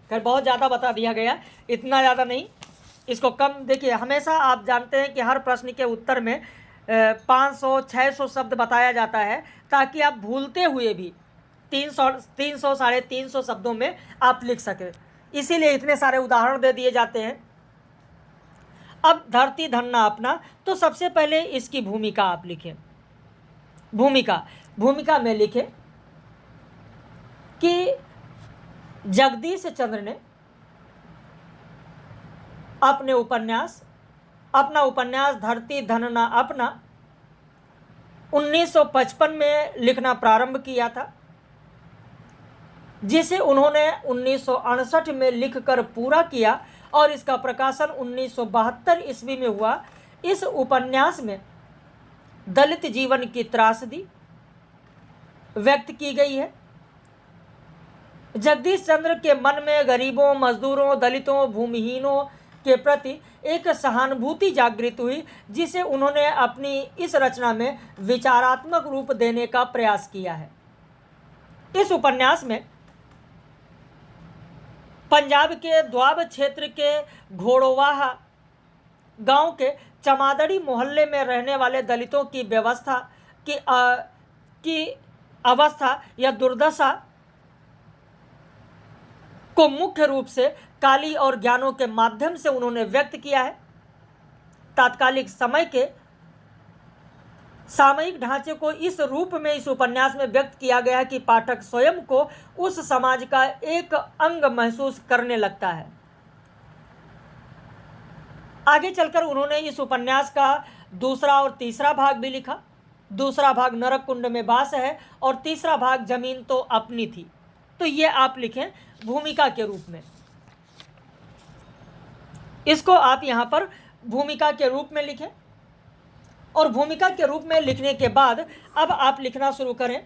खैर बहुत ज़्यादा बता दिया गया, इतना ज़्यादा नहीं, इसको कम। देखिए हमेशा आप जानते हैं कि हर प्रश्न के उत्तर में 500-600 शब्द बताया जाता है, ताकि आप भूलते हुए भी 300 साढ़े 300 शब्दों में आप लिख सकें। इसीलिए इतने सारे उदाहरण दे दिए जाते हैं। अब धरती धनना अपना, तो सबसे पहले इसकी भूमिका आप लिखें। भूमिका में लिखें कि जगदीश चंद्र ने अपना उपन्यास धरती धनना अपना 1955 में लिखना प्रारंभ किया था, जिसे उन्होंने 1968 में लिखकर पूरा किया और इसका प्रकाशन 1972 ईस्वी में हुआ। इस उपन्यास में दलित जीवन की त्रासदी व्यक्त की गई है। जगदीश चंद्र के मन में गरीबों, मजदूरों, दलितों, भूमिहीनों के प्रति एक सहानुभूति जागृत हुई, जिसे उन्होंने अपनी इस रचना में विचारात्मक रूप देने का प्रयास किया है। इस उपन्यास में पंजाब के द्वाब क्षेत्र के घोड़ोवाहा गांव के चमादड़ी मोहल्ले में रहने वाले दलितों की अवस्था या दुर्दशा को मुख्य रूप से काली और ज्ञानों के माध्यम से उन्होंने व्यक्त किया है। तात्कालिक समय के सामयिक ढांचे को इस रूप में इस उपन्यास में व्यक्त किया गया है कि पाठक स्वयं को उस समाज का एक अंग महसूस करने लगता है। आगे चलकर उन्होंने इस उपन्यास का दूसरा और तीसरा भाग भी लिखा। दूसरा भाग नरक कुंड में वास है और तीसरा भाग जमीन तो अपनी थी। तो ये आप लिखें भूमिका के रूप में। इसको आप यहाँ पर भूमिका के रूप में लिखें। और भूमिका के रूप में लिखने के बाद अब आप लिखना शुरू करें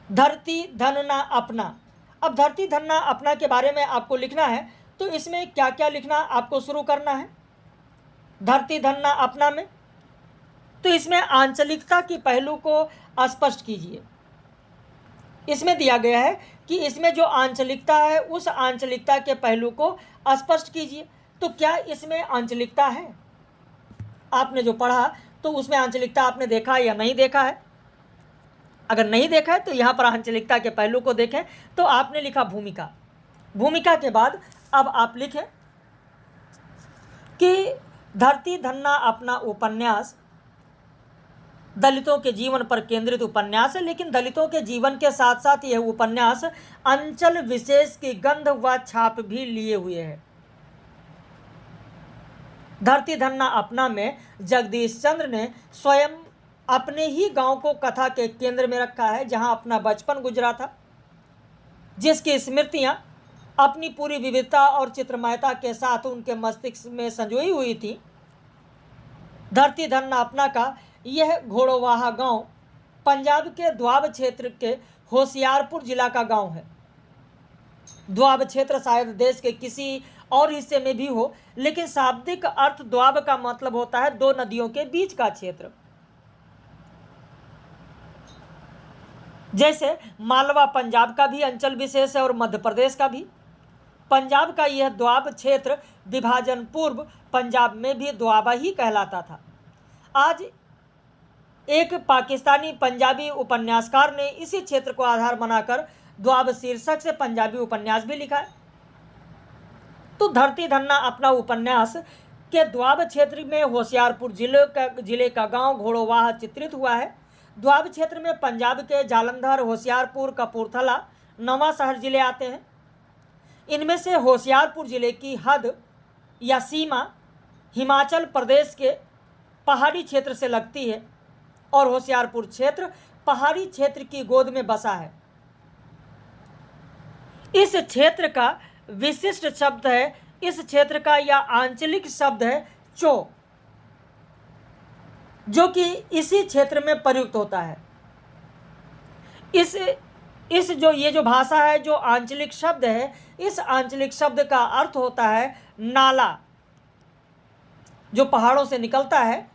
धरती धनना अपना। अब धरती धनना अपना के बारे में आपको लिखना है, तो इसमें क्या क्या लिखना आपको शुरू करना है। धरती धनना अपना में तो इसमें आंचलिकता की पहलू को स्पष्ट कीजिए। इसमें दिया गया है कि इसमें जो आंचलिकता है उस आंचलिकता के पहलू को स्पष्ट कीजिए। तो क्या इसमें आंचलिकता है? आपने जो पढ़ा तो उसमें आंचलिकता आपने देखा या नहीं देखा है? अगर नहीं देखा है तो यहाँ पर आंचलिकता के पहलू को देखें। तो आपने लिखा भूमिका। भूमिका के बाद अब आप लिखें कि धरती धनना अपना उपन्यास दलितों के जीवन पर केंद्रित उपन्यास है, लेकिन दलितों के जीवन के साथ साथ यह उपन्यास अंचल विशेष की गंध व छाप भी लिए हुए है। धरती धनना अपना में जगदीश चंद्र ने स्वयं अपने ही गांव को कथा के केंद्र में रखा है, जहां अपना बचपन गुजरा था, जिसकी स्मृतियां अपनी पूरी विविधता और चित्रमयता के साथ उनके मस्तिष्क में संजोई हुई थी। धरती धनना अपना का यह घोड़ोवाहा गांव पंजाब के द्वाब क्षेत्र के होशियारपुर जिला का गांव है। द्वाब क्षेत्र शायद देश के किसी और हिस्से में भी हो, लेकिन शाब्दिक अर्थ द्वाब का मतलब होता है दो नदियों के बीच का क्षेत्र। जैसे मालवा पंजाब का भी अंचल विशेष है और मध्य प्रदेश का भी। पंजाब का यह द्वाब क्षेत्र विभाजन पूर्व पंजाब में भी द्वाबा ही कहलाता था। आज एक पाकिस्तानी पंजाबी उपन्यासकार ने इसी क्षेत्र को आधार बनाकर द्वाब शीर्षक से पंजाबी उपन्यास भी लिखा है। तो धरती धनना अपना उपन्यास के द्वाब क्षेत्र में होशियारपुर जिले का गांव घोड़ोवाह चित्रित हुआ है। द्वाब क्षेत्र में पंजाब के जालंधर, होशियारपुर, कपूरथला, नवांशहर जिले आते हैं। इनमें से होशियारपुर जिले की हद या सीमा हिमाचल प्रदेश के पहाड़ी क्षेत्र से लगती है और होशियारपुर क्षेत्र पहाड़ी क्षेत्र की गोद में बसा है। इस क्षेत्र का विशिष्ट शब्द है, इस क्षेत्र का या आंचलिक शब्द है चो, जो कि इसी क्षेत्र में प्रयुक्त होता है। ये जो भाषा है, जो आंचलिक शब्द है, इस आंचलिक शब्द का अर्थ होता है नाला। जो पहाड़ों से निकलता है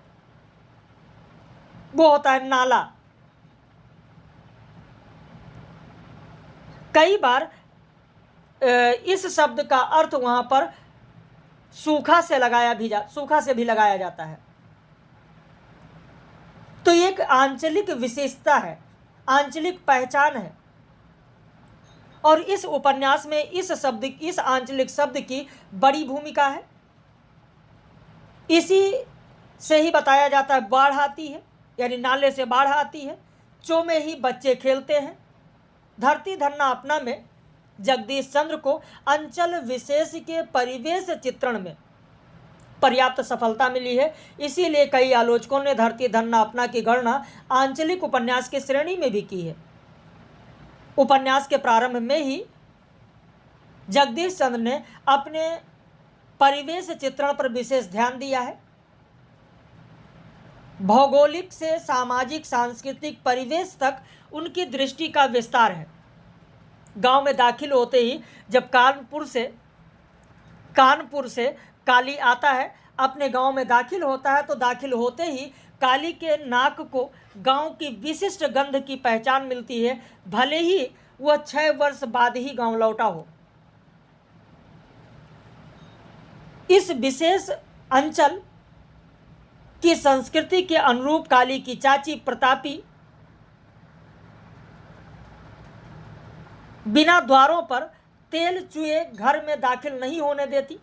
वो होता है नाला। कई बार इस शब्द का अर्थ वहां पर सूखा से भी लगाया जाता है। तो एक आंचलिक विशेषता है, आंचलिक पहचान है। और इस उपन्यास में इस आंचलिक शब्द की बड़ी भूमिका है। इसी से ही बताया जाता है बाढ़ आती है, यानी नाले से बाढ़ आती है, चो में ही बच्चे खेलते हैं। धरती धन्ना अपना में जगदीश चंद्र को अंचल विशेष के परिवेश चित्रण में पर्याप्त सफलता मिली है। इसीलिए कई आलोचकों ने धरती धन्ना अपना की गणना आंचलिक उपन्यास की श्रेणी में भी की है। उपन्यास के प्रारंभ में ही जगदीश चंद्र ने अपने परिवेश चित्रण पर विशेष ध्यान दिया है। भौगोलिक से सामाजिक सांस्कृतिक परिवेश तक उनकी दृष्टि का विस्तार है। गांव में दाखिल होते ही जब कानपुर से काली आता है, अपने गांव में दाखिल होता है, तो दाखिल होते ही काली के नाक को गांव की विशिष्ट गंध की पहचान मिलती है, भले ही वह 6 वर्ष बाद ही गांव लौटा हो। इस विशेष अंचल की संस्कृति के अनुरूप काली की चाची प्रतापी बिना द्वारों पर तेल चुए घर में दाखिल नहीं होने देती,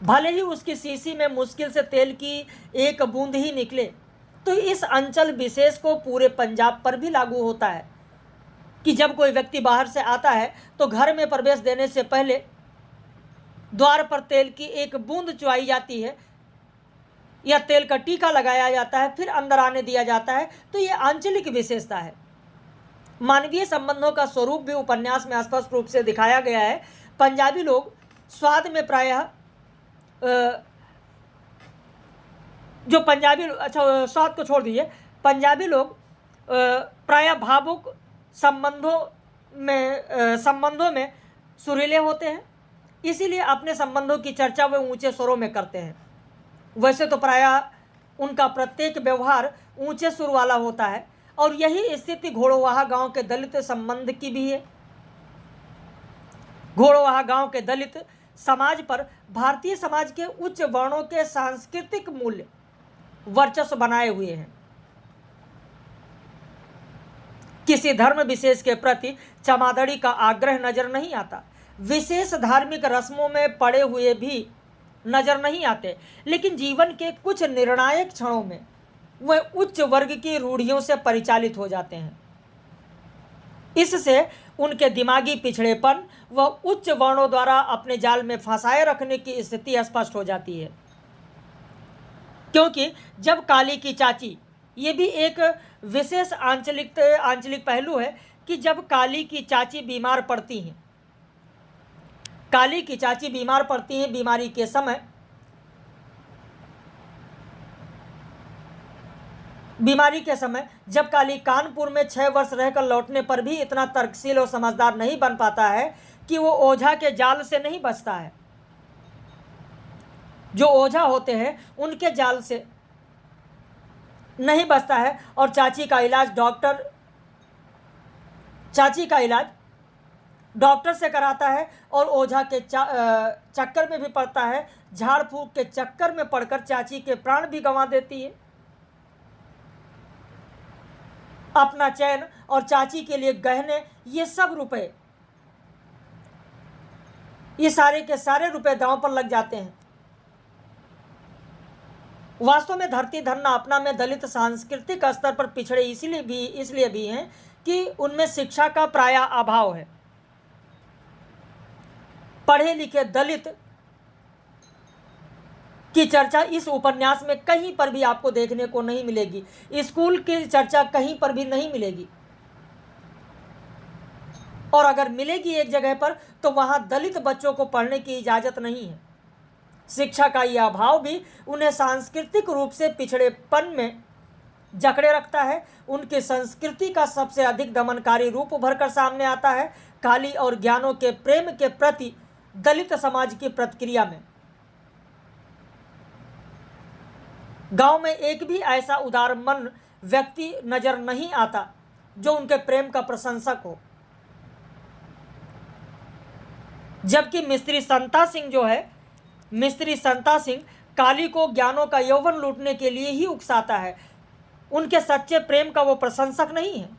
भले ही उसकी शीशी में मुश्किल से तेल की एक बूंद ही निकले। तो इस अंचल विशेष को पूरे पंजाब पर भी लागू होता है कि जब कोई व्यक्ति बाहर से आता है तो घर में प्रवेश देने से पहले द्वार पर तेल की एक बूंद चुआई जाती है या तेल का टीका लगाया जाता है, फिर अंदर आने दिया जाता है। तो ये आंचलिक विशेषता है। मानवीय संबंधों का स्वरूप भी उपन्यास में स्पष्ट रूप से दिखाया गया है। पंजाबी लोग स्वाद में प्रायः स्वाद को छोड़ दीजिए, पंजाबी लोग प्रायः भावुक संबंधों में सुरीले होते हैं, इसीलिए अपने संबंधों की चर्चा वे ऊंचे स्वरों में करते हैं। वैसे तो प्रायः उनका प्रत्येक व्यवहार ऊंचे सुर वाला होता है, और यही स्थिति घोड़ोवाहा गांव के दलित संबंध की भी है। घोड़ोवाहा गांव के दलित समाज पर भारतीय समाज के उच्च वर्णों के सांस्कृतिक मूल्य वर्चस्व बनाए हुए हैं। किसी धर्म विशेष के प्रति चमादड़ी का आग्रह नजर नहीं आता, विशेष धार्मिक रस्मों में पड़े हुए भी नजर नहीं आते, लेकिन जीवन के कुछ निर्णायक क्षणों में वह उच्च वर्ग की रूढ़ियों से परिचालित हो जाते हैं। इससे उनके दिमागी पिछड़ेपन व उच्च वर्णों द्वारा अपने जाल में फंसाए रखने की स्थिति स्पष्ट हो जाती है। क्योंकि जब काली की चाची, ये भी एक विशेष आंचलिक पहलू है कि जब काली की चाची बीमार पड़ती हैं, बीमारी के समय जब काली कानपुर में 6 वर्ष रहकर लौटने पर भी इतना तर्कशील और समझदार नहीं बन पाता है कि वो ओझा के जाल से नहीं बचता है। जो ओझा होते हैं उनके जाल से नहीं बचता है, और चाची का इलाज डॉक्टर से कराता है, और ओझा के चक्कर में भी पड़ता है। झाड़ फूंक के चक्कर में पड़कर चाची के प्राण भी गंवा देती है। अपना चैन और चाची के लिए गहने, ये सब रुपए, ये सारे के सारे रुपए दांव पर लग जाते हैं। वास्तव में धरती धन्ना अपना में दलित सांस्कृतिक स्तर पर पिछड़े इसलिए भी हैं कि उनमें शिक्षा का प्रायः अभाव है। पढ़े लिखे दलित की चर्चा इस उपन्यास में कहीं पर भी आपको देखने को नहीं मिलेगी। स्कूल की चर्चा कहीं पर भी नहीं मिलेगी, और अगर मिलेगी एक जगह पर तो वहां दलित बच्चों को पढ़ने की इजाजत नहीं है। शिक्षा का यह अभाव भी उन्हें सांस्कृतिक रूप से पिछड़ेपन में जकड़े रखता है। उनकी संस्कृति का सबसे अधिक दमनकारी रूप उभर कर सामने आता है काली और ज्ञानों के प्रेम के प्रति दलित समाज की प्रतिक्रिया में। गांव में एक भी ऐसा उदार मन व्यक्ति नजर नहीं आता जो उनके प्रेम का प्रशंसक हो, जबकि मिस्त्री संता सिंह जो है, मिस्त्री संता सिंह काली को ज्ञानों का यौवन लूटने के लिए ही उकसाता है, उनके सच्चे प्रेम का वो प्रशंसक नहीं है।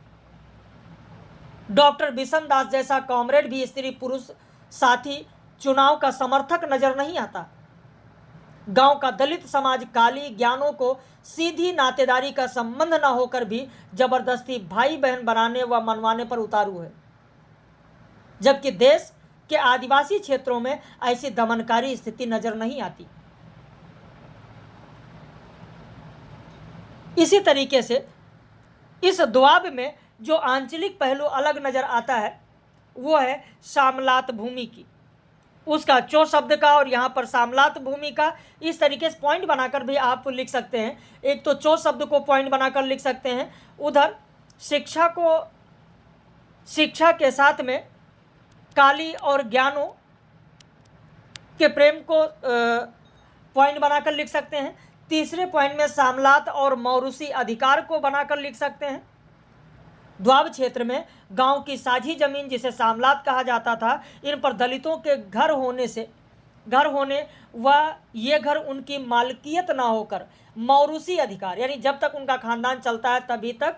डॉक्टर बिशन दास जैसा कॉमरेड भी स्त्री पुरुष साथी चुनाव का समर्थक नजर नहीं आता। गांव का दलित समाज काली ज्ञानों को सीधी नातेदारी का संबंध न होकर भी जबरदस्ती भाई बहन बनाने व मनवाने पर उतारू है, जबकि देश के आदिवासी क्षेत्रों में ऐसी दमनकारी स्थिति नजर नहीं आती। इसी तरीके से इस द्वाब में जो आंचलिक पहलू अलग नजर आता है वो है सामलात भूमि की, उसका चो शब्द का, और यहाँ पर सामलात भूमि का इस तरीके से पॉइंट बनाकर भी आप लिख सकते हैं। एक तो चो शब्द को पॉइंट बनाकर लिख सकते हैं, उधर शिक्षा के साथ में काली और ज्ञानों के प्रेम को पॉइंट बनाकर लिख सकते हैं। तीसरे पॉइंट में सामलात और मौरूसी अधिकार को बनाकर लिख सकते हैं। द्वाब क्षेत्र में गांव की साझी जमीन जिसे सामलात कहा जाता था, इन पर दलितों के घर होने व ये घर उनकी मालकियत ना होकर मौरूसी अधिकार, यानी जब तक उनका खानदान चलता है तभी तक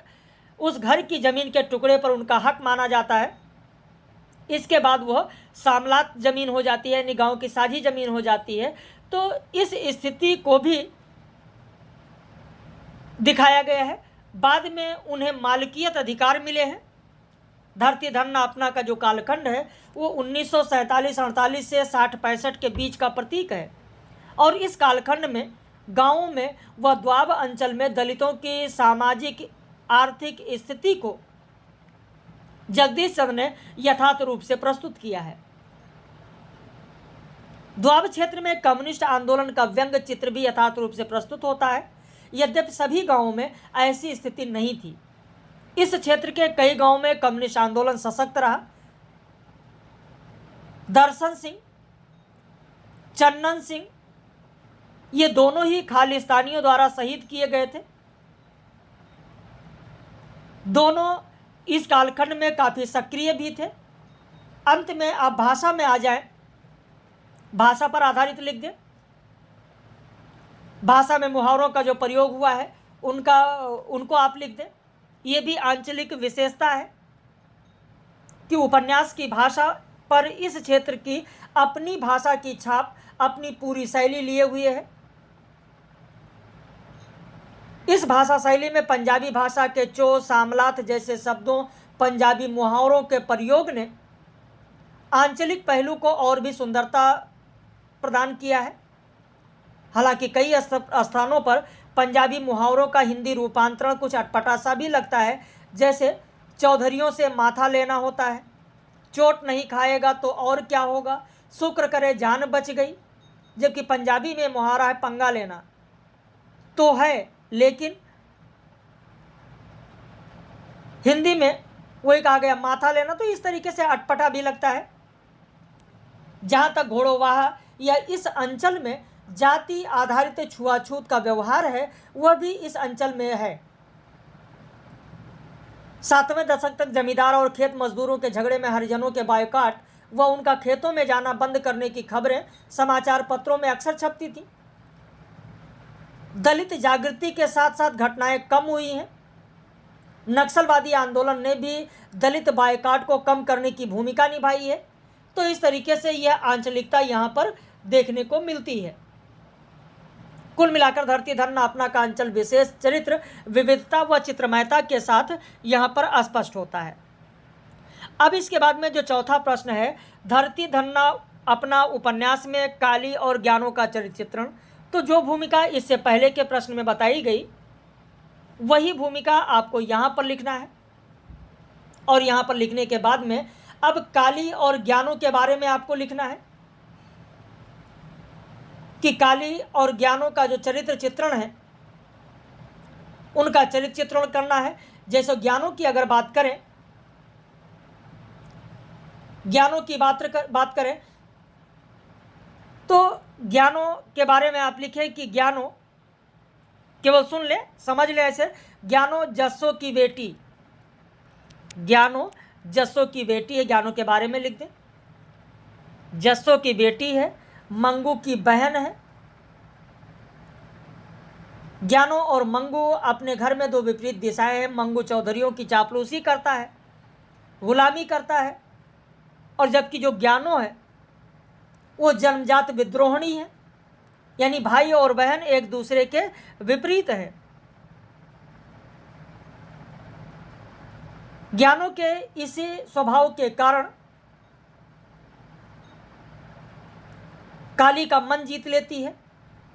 उस घर की जमीन के टुकड़े पर उनका हक माना जाता है। इसके बाद वह सामलात जमीन हो जाती है, यानी गांव की साझी जमीन हो जाती है। तो इस स्थिति को भी दिखाया गया है। बाद में उन्हें मालकियत अधिकार मिले हैं। धरती धन्ना अपना का जो कालखंड है वो 1947-48 से 60-65 के बीच का प्रतीक है, और इस कालखंड में गांवों में व द्वाब अंचल में दलितों की सामाजिक आर्थिक स्थिति को जगदीश चंद्र ने यथार्थ रूप से प्रस्तुत किया है। द्वाब क्षेत्र में कम्युनिस्ट आंदोलन का व्यंग्य चित्र भी यथार्थ रूप से प्रस्तुत होता है, यद्यपि सभी गांवों में ऐसी स्थिति नहीं थी। इस क्षेत्र के कई गांवों में कम्युनिस्ट आंदोलन सशक्त रहा। दर्शन सिंह, चन्नन सिंह, ये दोनों ही खालिस्तानियों द्वारा शहीद किए गए थे। दोनों इस कालखंड में काफ़ी सक्रिय भी थे। अंत में आप भाषा में आ जाएं, भाषा पर आधारित लिख दें। भाषा में मुहावरों का जो प्रयोग हुआ है उनको आप लिख दें। ये भी आंचलिक विशेषता है कि उपन्यास की भाषा पर इस क्षेत्र की अपनी भाषा की छाप, अपनी पूरी शैली लिए हुए है। इस भाषा शैली में पंजाबी भाषा के चो, सामलात जैसे शब्दों, पंजाबी मुहावरों के प्रयोग ने आंचलिक पहलू को और भी सुंदरता प्रदान किया है। हालांकि कई स्थानों पर पंजाबी मुहावरों का हिंदी रूपांतरण कुछ अटपटा सा भी लगता है, जैसे चौधरियों से माथा लेना होता है, चोट नहीं खाएगा तो और क्या होगा, शुक्र करे जान बच गई। जबकि पंजाबी में मुहावरा है पंगा लेना, तो है, लेकिन हिंदी में वही कहा गया माथा लेना, तो इस तरीके से अटपटा भी लगता है। जहाँ तक घोड़ोवाह या इस अंचल में जाति आधारित छुआछूत का व्यवहार है, वह भी इस अंचल में है। 7वें दशक तक जमींदार और खेत मजदूरों के झगड़े में हरिजनों के बायकॉट व उनका खेतों में जाना बंद करने की खबरें समाचार पत्रों में अक्सर छपती थी। दलित जागृति के साथ साथ घटनाएं कम हुई हैं। नक्सलवादी आंदोलन ने भी दलित बायकॉट को कम करने की भूमिका निभाई है। तो इस तरीके से यह आंचलिकता यहाँ पर देखने को मिलती है। कुल मिलाकर धरती धन्ना अपना का अंचल विशेष चरित्र, विविधता व चित्रमयता के साथ यहाँ पर स्पष्ट होता है। अब इसके बाद में जो चौथा प्रश्न है, धरती धन्ना अपना उपन्यास में काली और ज्ञानों का चरित्र चित्रण, तो जो भूमिका इससे पहले के प्रश्न में बताई गई वही भूमिका आपको यहाँ पर लिखना है। और यहाँ पर लिखने के बाद में अब काली और ज्ञानों के बारे में आपको लिखना है कि काली और ज्ञानों का जो चरित्र चित्रण है उनका चरित्र चित्रण करना है। जैसे ज्ञानों की अगर बात करें, ज्ञानों की बात करें तो ज्ञानों के बारे में आप लिखें कि ज्ञानों, केवल सुन ले, समझ ले ऐसे, ज्ञानों जस्सों की बेटी, ज्ञानों जस्सों की बेटी है, ज्ञानों के बारे में लिख दे। जस्सों की बेटी है, मंगू की बहन है। ज्ञानों और मंगू अपने घर में दो विपरीत दिशाएं हैं। मंगू चौधरियों की चापलूसी करता है, गुलामी करता है, और जबकि जो ज्ञानों है वो जन्मजात विद्रोहणी है, यानी भाई और बहन एक दूसरे के विपरीत है। ज्ञानों के इसी स्वभाव के कारण काली का मन जीत लेती है।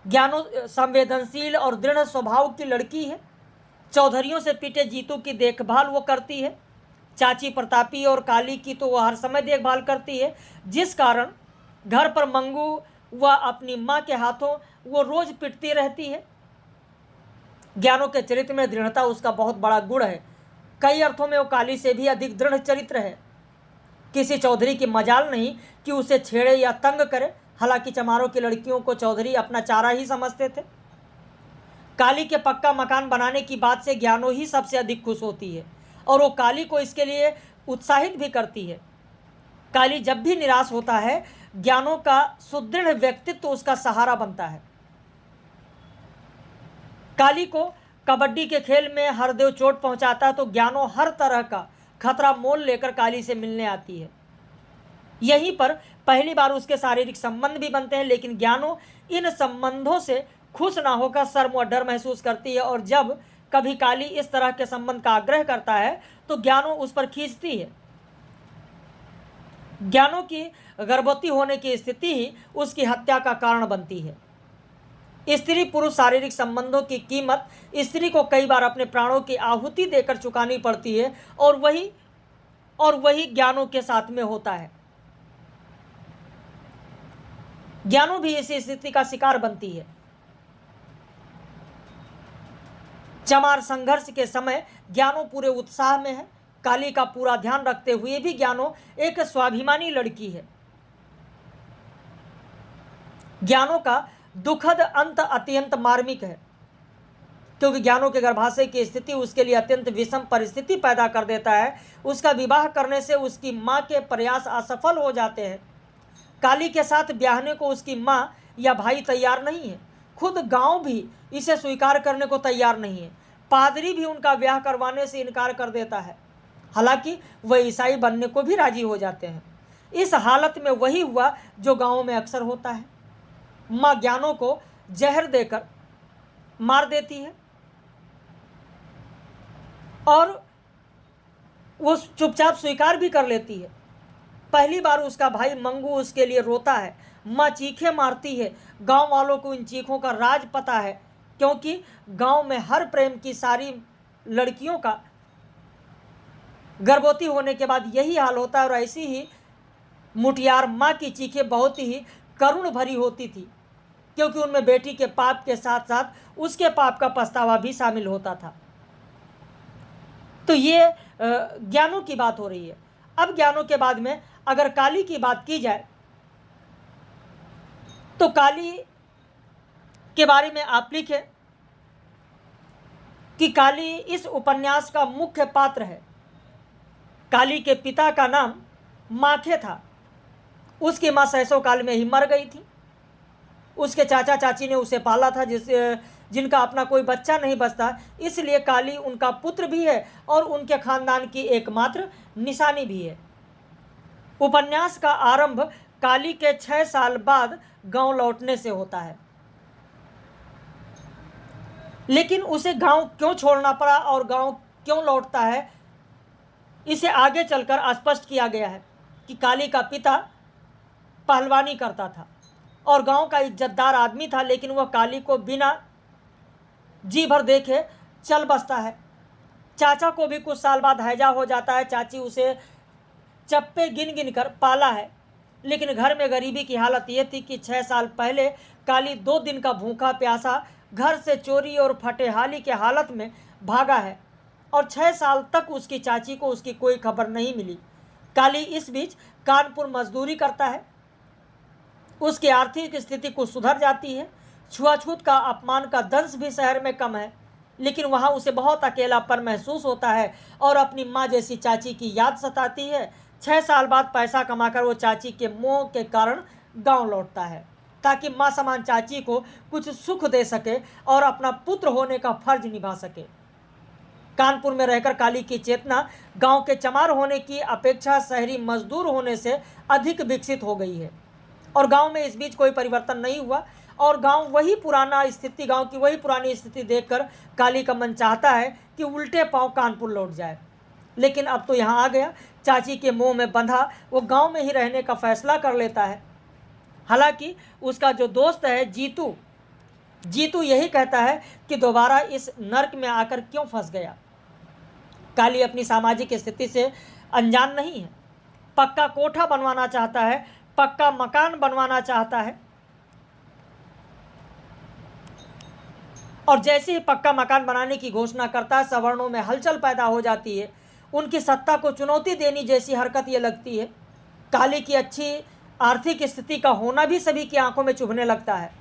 ज्ञानों संवेदनशील और दृढ़ स्वभाव की लड़की है। चौधरियों से पिटे जीतू की देखभाल वो करती है। चाची प्रतापी और काली की तो वह हर समय देखभाल करती है, जिस कारण घर पर मंगू वह अपनी माँ के हाथों वो रोज पिटती रहती है। ज्ञानों के चरित्र में दृढ़ता उसका बहुत बड़ा गुण है। कई अर्थों में वो काली से भी अधिक दृढ़ चरित्र है। किसी चौधरी की मजाल नहीं कि उसे छेड़े या तंग करे। हालांकि चमारों की लड़कियों को चौधरी अपना चारा ही समझते थे। काली के पक्का मकान बनाने की बात से ज्ञानों ही सबसे अधिक खुश होती है, और वो काली को इसके लिए उत्साहित भी करती है। काली जब भी निराश होता है, ज्ञानों का सुदृढ़ व्यक्तित्व उसका सहारा बनता है। काली को कबड्डी के खेल में हरदेव चोट पहुंचाता है तो ज्ञानों हर तरह का खतरा मोल लेकर काली से मिलने आती है। यहीं पर पहली बार उसके शारीरिक संबंध भी बनते हैं, लेकिन ज्ञानों इन संबंधों से खुश ना होकर शर्म और डर महसूस करती है, और जब कभी काली इस तरह के संबंध का आग्रह करता है तो ज्ञानों उस पर खींचती है। ज्ञानों की गर्भवती होने की स्थिति ही उसकी हत्या का कारण बनती है। स्त्री पुरुष शारीरिक संबंधों की कीमत स्त्री को कई बार अपने प्राणों की आहुति देकर चुकानी पड़ती है, और वही ज्ञानों के साथ में होता है। ज्ञानों भी इसी स्थिति का शिकार बनती है। चमार संघर्ष के समय ज्ञानों पूरे उत्साह में है। काली का पूरा ध्यान रखते हुए भी ज्ञानों एक स्वाभिमानी लड़की है। ज्ञानों का दुखद अंत अत्यंत मार्मिक है, क्योंकि ज्ञानों के गर्भाशय की स्थिति उसके लिए अत्यंत विषम परिस्थिति पैदा कर देता है। उसका विवाह करने से उसकी माँ के प्रयास असफल हो जाते हैं। काली के साथ ब्याहने को उसकी माँ या भाई तैयार नहीं है। खुद गांव भी इसे स्वीकार करने को तैयार नहीं है। पादरी भी उनका ब्याह करवाने से इनकार कर देता है, हालांकि वह ईसाई बनने को भी राजी हो जाते हैं। इस हालत में वही हुआ जो गांवों में अक्सर होता है। माँ ज्ञानों को जहर देकर मार देती है, और वो चुपचाप स्वीकार भी कर लेती है। पहली बार उसका भाई मंगू उसके लिए रोता है। माँ चीखें मारती है। गांव वालों को इन चीखों का राज पता है, क्योंकि गांव में हर प्रेम की सारी लड़कियों का गर्भवती होने के बाद यही हाल होता है। और ऐसी ही मुटियार माँ की चीखें बहुत ही करुण भरी होती थी, क्योंकि उनमें बेटी के पाप के साथ साथ उसके पाप का पछतावा भी शामिल होता था। तो ये ज्ञानों की बात हो रही है। अब ज्ञानों के बाद में अगर काली की बात की जाए तो काली के बारे में आप लिखें कि काली इस उपन्यास का मुख्य पात्र है। काली के पिता का नाम माखे था। उसकी माँ सैसों काल में ही मर गई थी। उसके चाचा चाची ने उसे पाला था, जिनका अपना कोई बच्चा नहीं बचता, इसलिए काली उनका पुत्र भी है और उनके खानदान की एकमात्र निशानी भी है। उपन्यास का आरंभ काली के 6 साल बाद गांव लौटने से होता है, लेकिन उसे गांव क्यों छोड़ना पड़ा और गांव क्यों लौटता है, इसे आगे चलकर स्पष्ट किया गया है कि काली का पिता पहलवानी करता था और गांव का इज्जतदार आदमी था, लेकिन वह काली को बिना जी भर देखे चल बसता है। चाचा को भी कुछ साल बाद हैजा हो जाता है। चाची उसे चप्पे गिन गिन कर पाला है, लेकिन घर में गरीबी की हालत यह थी कि 6 साल पहले काली 2 दिन का भूखा प्यासा घर से चोरी और फटेहाली के हालत में भागा है और 6 साल तक उसकी चाची को उसकी कोई खबर नहीं मिली। काली इस बीच कानपुर मजदूरी करता है। उसकी आर्थिक स्थिति कुछ सुधर जाती है। छुआछूत का अपमान का दंश भी शहर में कम है, लेकिन वहाँ उसे बहुत अकेलापन महसूस होता है और अपनी माँ जैसी चाची की याद सताती है। 6 साल बाद पैसा कमाकर वो चाची के मोह के कारण गांव लौटता है ताकि माँ समान चाची को कुछ सुख दे सके और अपना पुत्र होने का फर्ज निभा सके। कानपुर में रहकर काली की चेतना गांव के चमार होने की अपेक्षा शहरी मजदूर होने से अधिक विकसित हो गई है और गांव में इस बीच कोई परिवर्तन नहीं हुआ और गांव की वही पुरानी स्थिति देखकर काली का मन चाहता है कि उल्टे पांव कानपुर लौट जाए, लेकिन अब तो यहाँ आ गया। चाची के मोह में बंधा वो गांव में ही रहने का फैसला कर लेता है। हालांकि उसका जो दोस्त है जीतू यही कहता है कि दोबारा इस नर्क में आकर क्यों फंस गया। काली अपनी सामाजिक स्थिति से अनजान नहीं है। पक्का कोठा बनवाना चाहता है, पक्का मकान बनवाना चाहता है और जैसे ही पक्का मकान बनाने की घोषणा करता है, सवर्णों में हलचल पैदा हो जाती है। उनकी सत्ता को चुनौती देने जैसी हरकत ये लगती है। काली की अच्छी आर्थिक स्थिति का होना भी सभी की आंखों में चुभने लगता है।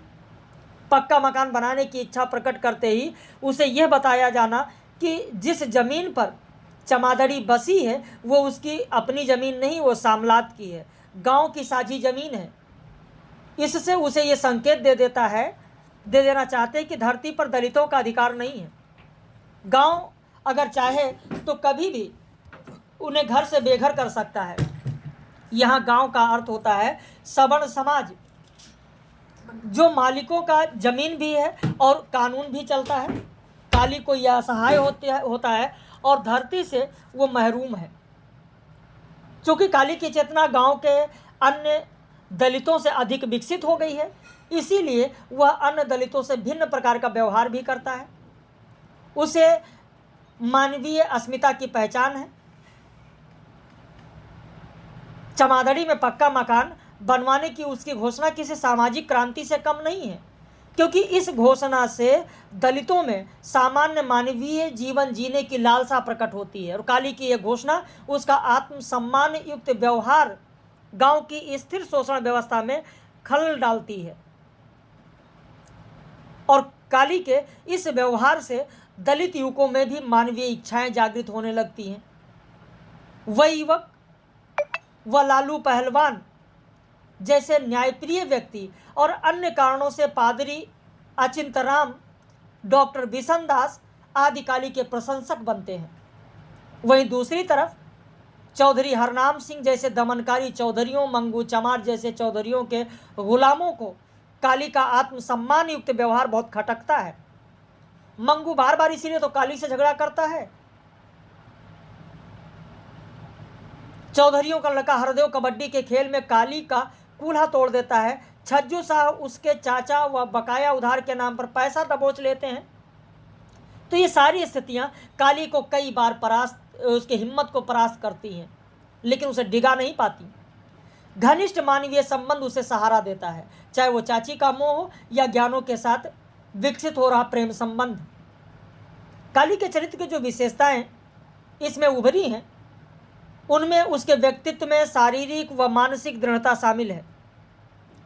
पक्का मकान बनाने की इच्छा प्रकट करते ही उसे यह बताया जाना कि जिस जमीन पर चमादड़ी बसी है वो उसकी अपनी जमीन नहीं, वो सामलात की है, गांव की साझी जमीन है। इससे उसे ये संकेत दे देना चाहते हैं कि धरती पर दलितों का अधिकार नहीं है। गांव अगर चाहे तो कभी भी उन्हें घर से बेघर कर सकता है। यहाँ गांव का अर्थ होता है सवर्ण समाज, जो मालिकों का जमीन भी है और कानून भी चलता है। काली को यह असहाय होता है और धरती से वो महरूम है। चूँकि काली की चेतना गांव के अन्य दलितों से अधिक विकसित हो गई है, इसीलिए वह अन्य दलितों से भिन्न प्रकार का व्यवहार भी करता है। उसे मानवीय अस्मिता की पहचान है। चमादड़ी में पक्का मकान बनवाने की उसकी घोषणा किसी सामाजिक क्रांति से कम नहीं है, क्योंकि इस घोषणा से दलितों में सामान्य मानवीय जीवन जीने की लालसा प्रकट होती है और काली की यह घोषणा उसका आत्मसम्मान युक्त व्यवहार गांव की स्थिर शोषण व्यवस्था में खलल डालती है और काली के इस व्यवहार से दलित युवकों में भी मानवीय इच्छाएं जागृत होने लगती हैं। वह युवक व लालू पहलवान जैसे न्यायप्रिय व्यक्ति और अन्य कारणों से पादरी अचिंतराम, डॉक्टर बिशनदास आदि काली के प्रशंसक बनते हैं। वहीं दूसरी तरफ चौधरी हरनाम सिंह जैसे दमनकारी चौधरियों, मंगू चमार जैसे चौधरियों के गुलामों को काली का आत्मसम्मान युक्त व्यवहार बहुत खटकता है। मंगू बार बार इसीलिए तो काली से झगड़ा करता है। चौधरियों का लड़का हरदेव कबड्डी के खेल में काली का कूल्हा तोड़ देता है। छज्जू साहब उसके चाचा व बकाया उधार के नाम पर पैसा दबोच लेते हैं। तो ये सारी स्थितियां काली को कई बार उसकी हिम्मत को परास्त करती हैं, लेकिन उसे डिगा नहीं पाती। घनिष्ठ मानवीय संबंध उसे सहारा देता है, चाहे वो चाची का मोह हो या ज्ञानों के साथ विकसित हो रहा प्रेम संबंध। काली के चरित्र की जो विशेषताएं इसमें उभरी हैं, उनमें उसके व्यक्तित्व में शारीरिक व मानसिक दृढ़ता शामिल है।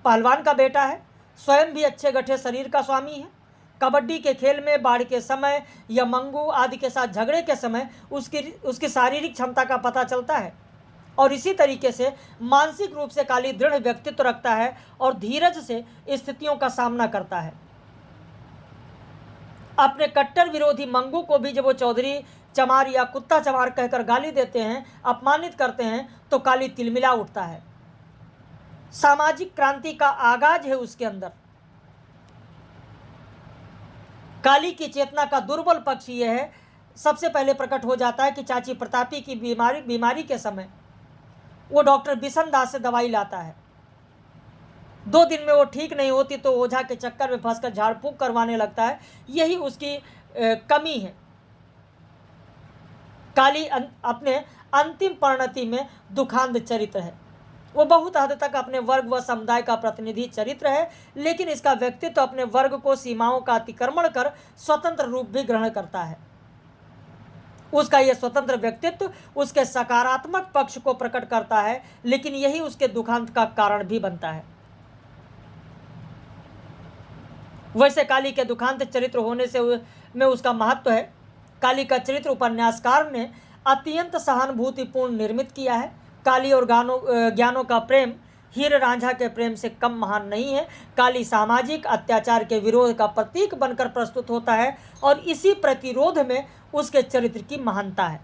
पहलवान का बेटा है, स्वयं भी अच्छे गठे शरीर का स्वामी है। कबड्डी के खेल में बाढ़ के समय या मंगू आदि के साथ झगड़े के समय उसकी शारीरिक क्षमता का पता चलता है और इसी तरीके से मानसिक रूप से काली दृढ़ व्यक्तित्व रखता है और धीरज से स्थितियों का सामना करता है। अपने कट्टर विरोधी मंगू को भी जब वो चौधरी चमार या कुत्ता चमार कहकर गाली देते हैं, अपमानित करते हैं, तो काली तिलमिला उठता है। सामाजिक क्रांति का आगाज है उसके अंदर। काली की चेतना का दुर्बल पक्ष यह है, सबसे पहले प्रकट हो जाता है कि चाची प्रतापी की बीमारी के समय वो डॉक्टर बिशनदास से दवाई लाता है। 2 दिन में वो ठीक नहीं होती तो ओझा के चक्कर में फंसकर झाड़ फूंक करवाने लगता है। यही उसकी कमी है। काली अपने अंतिम परिणति में दुखांत चरित्र है। वो बहुत हद तक अपने वर्ग व समुदाय का प्रतिनिधि चरित्र है, लेकिन इसका व्यक्तित्व अपने वर्ग को सीमाओं का अतिक्रमण कर स्वतंत्र रूप भी ग्रहण करता है। उसका यह स्वतंत्र व्यक्तित्व उसके सकारात्मक पक्ष को प्रकट करता है, लेकिन यही उसके दुखांत का कारण भी बनता है। वैसे काली के दुखांत चरित्र होने से में उसका महत्व है। काली का चरित्र उपन्यासकार ने अत्यंत सहानुभूतिपूर्ण निर्मित किया है। काली और ज्ञानों का प्रेम हीर रांझा के प्रेम से कम महान नहीं है। काली सामाजिक अत्याचार के विरोध का प्रतीक बनकर प्रस्तुत होता है और इसी प्रतिरोध में उसके चरित्र की महानता है।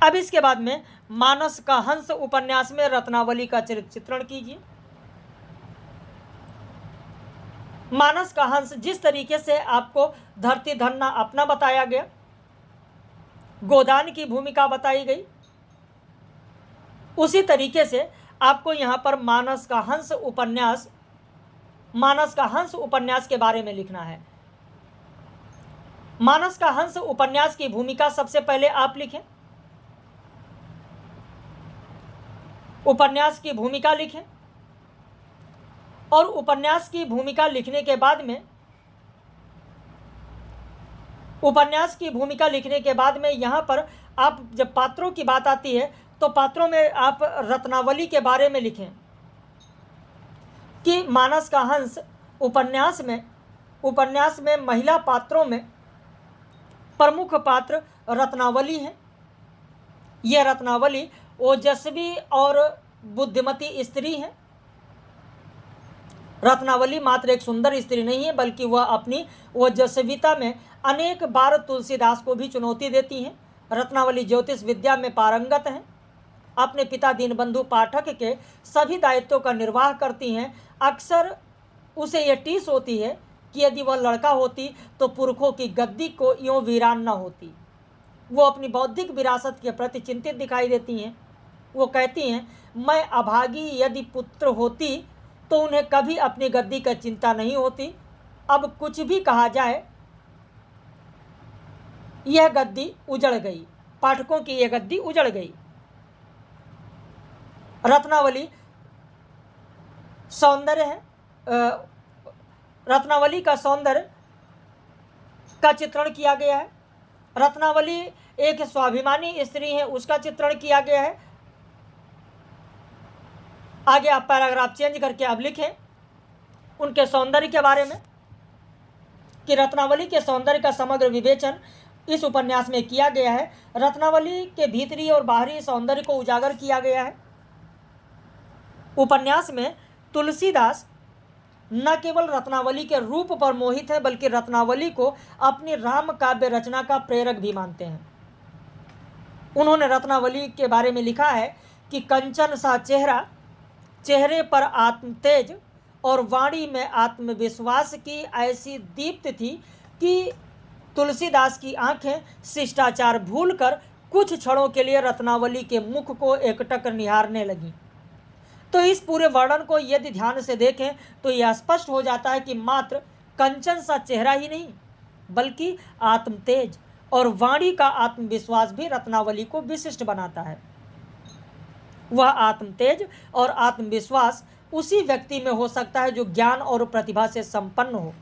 अब इसके बाद में मानस का हंस उपन्यास में रत्नावली का चरित्र चित्रण कीजिए। मानस का हंस जिस तरीके से आपको धरती धन्ना अपना बताया गया, गोदान की भूमिका बताई गई, उसी तरीके से आपको यहाँ पर मानस का हंस उपन्यास के बारे में लिखना है। मानस का हंस उपन्यास की भूमिका सबसे पहले आप लिखें। उपन्यास की भूमिका लिखें और उपन्यास की भूमिका लिखने के बाद में यहाँ पर आप जब पात्रों की बात आती है तो पात्रों में आप रत्नावली के बारे में लिखें कि मानस का हंस उपन्यास में महिला पात्रों में प्रमुख पात्र रत्नावली है। यह रत्नावली ओजस्वी और बुद्धिमती स्त्री है। रत्नावली मात्र एक सुंदर स्त्री नहीं है, बल्कि वह अपनी ओजस्विता में अनेक बार तुलसीदास को भी चुनौती देती हैं। रत्नावली ज्योतिष विद्या में पारंगत हैं। अपने पिता दीनबंधु पाठक के सभी दायित्वों का निर्वाह करती हैं। अक्सर उसे यह टीस होती है कि यदि वह लड़का होती तो पुरखों की गद्दी को यूँ वीरान न होती। वो अपनी बौद्धिक विरासत के प्रति चिंतित दिखाई देती हैं। वो कहती हैं, मैं अभागी यदि पुत्र होती तो उन्हें कभी अपनी गद्दी की चिंता नहीं होती। अब कुछ भी कहा जाए, यह गद्दी उजड़ गई, पाठकों की यह गद्दी उजड़ गई। रत्नावली सौंदर्य है। रत्नावली का सौंदर्य का चित्रण किया गया है। रत्नावली एक स्वाभिमानी स्त्री है, उसका चित्रण किया गया है। आगे आप पैराग्राफ चेंज करके अब लिखें उनके सौंदर्य के बारे में कि रत्नावली के सौंदर्य का समग्र विवेचन इस उपन्यास में किया गया है। रत्नावली के भीतरी और बाहरी सौंदर्य को उजागर किया गया है। उपन्यास में तुलसीदास न केवल रत्नावली के रूप पर मोहित है, बल्कि रत्नावली को अपनी राम काव्य रचना का प्रेरक भी मानते हैं। उन्होंने रत्नावली के बारे में लिखा है कि कंचन सा चेहरा, चेहरे पर आत्मतेज और वाणी में आत्मविश्वास की ऐसी दीप्त थी कि तुलसीदास की आंखें शिष्टाचार भूलकर कुछ क्षणों के लिए रत्नावली के मुख को एकटक निहारने लगीं। तो इस पूरे वर्णन को यदि ध्यान से देखें तो यह स्पष्ट हो जाता है कि मात्र कंचन सा चेहरा ही नहीं, बल्कि आत्मतेज और वाणी का आत्मविश्वास भी रत्नावली को विशिष्ट बनाता है। वह आत्मतेज और आत्मविश्वास उसी व्यक्ति में हो सकता है जो ज्ञान और प्रतिभा से संपन्न हो।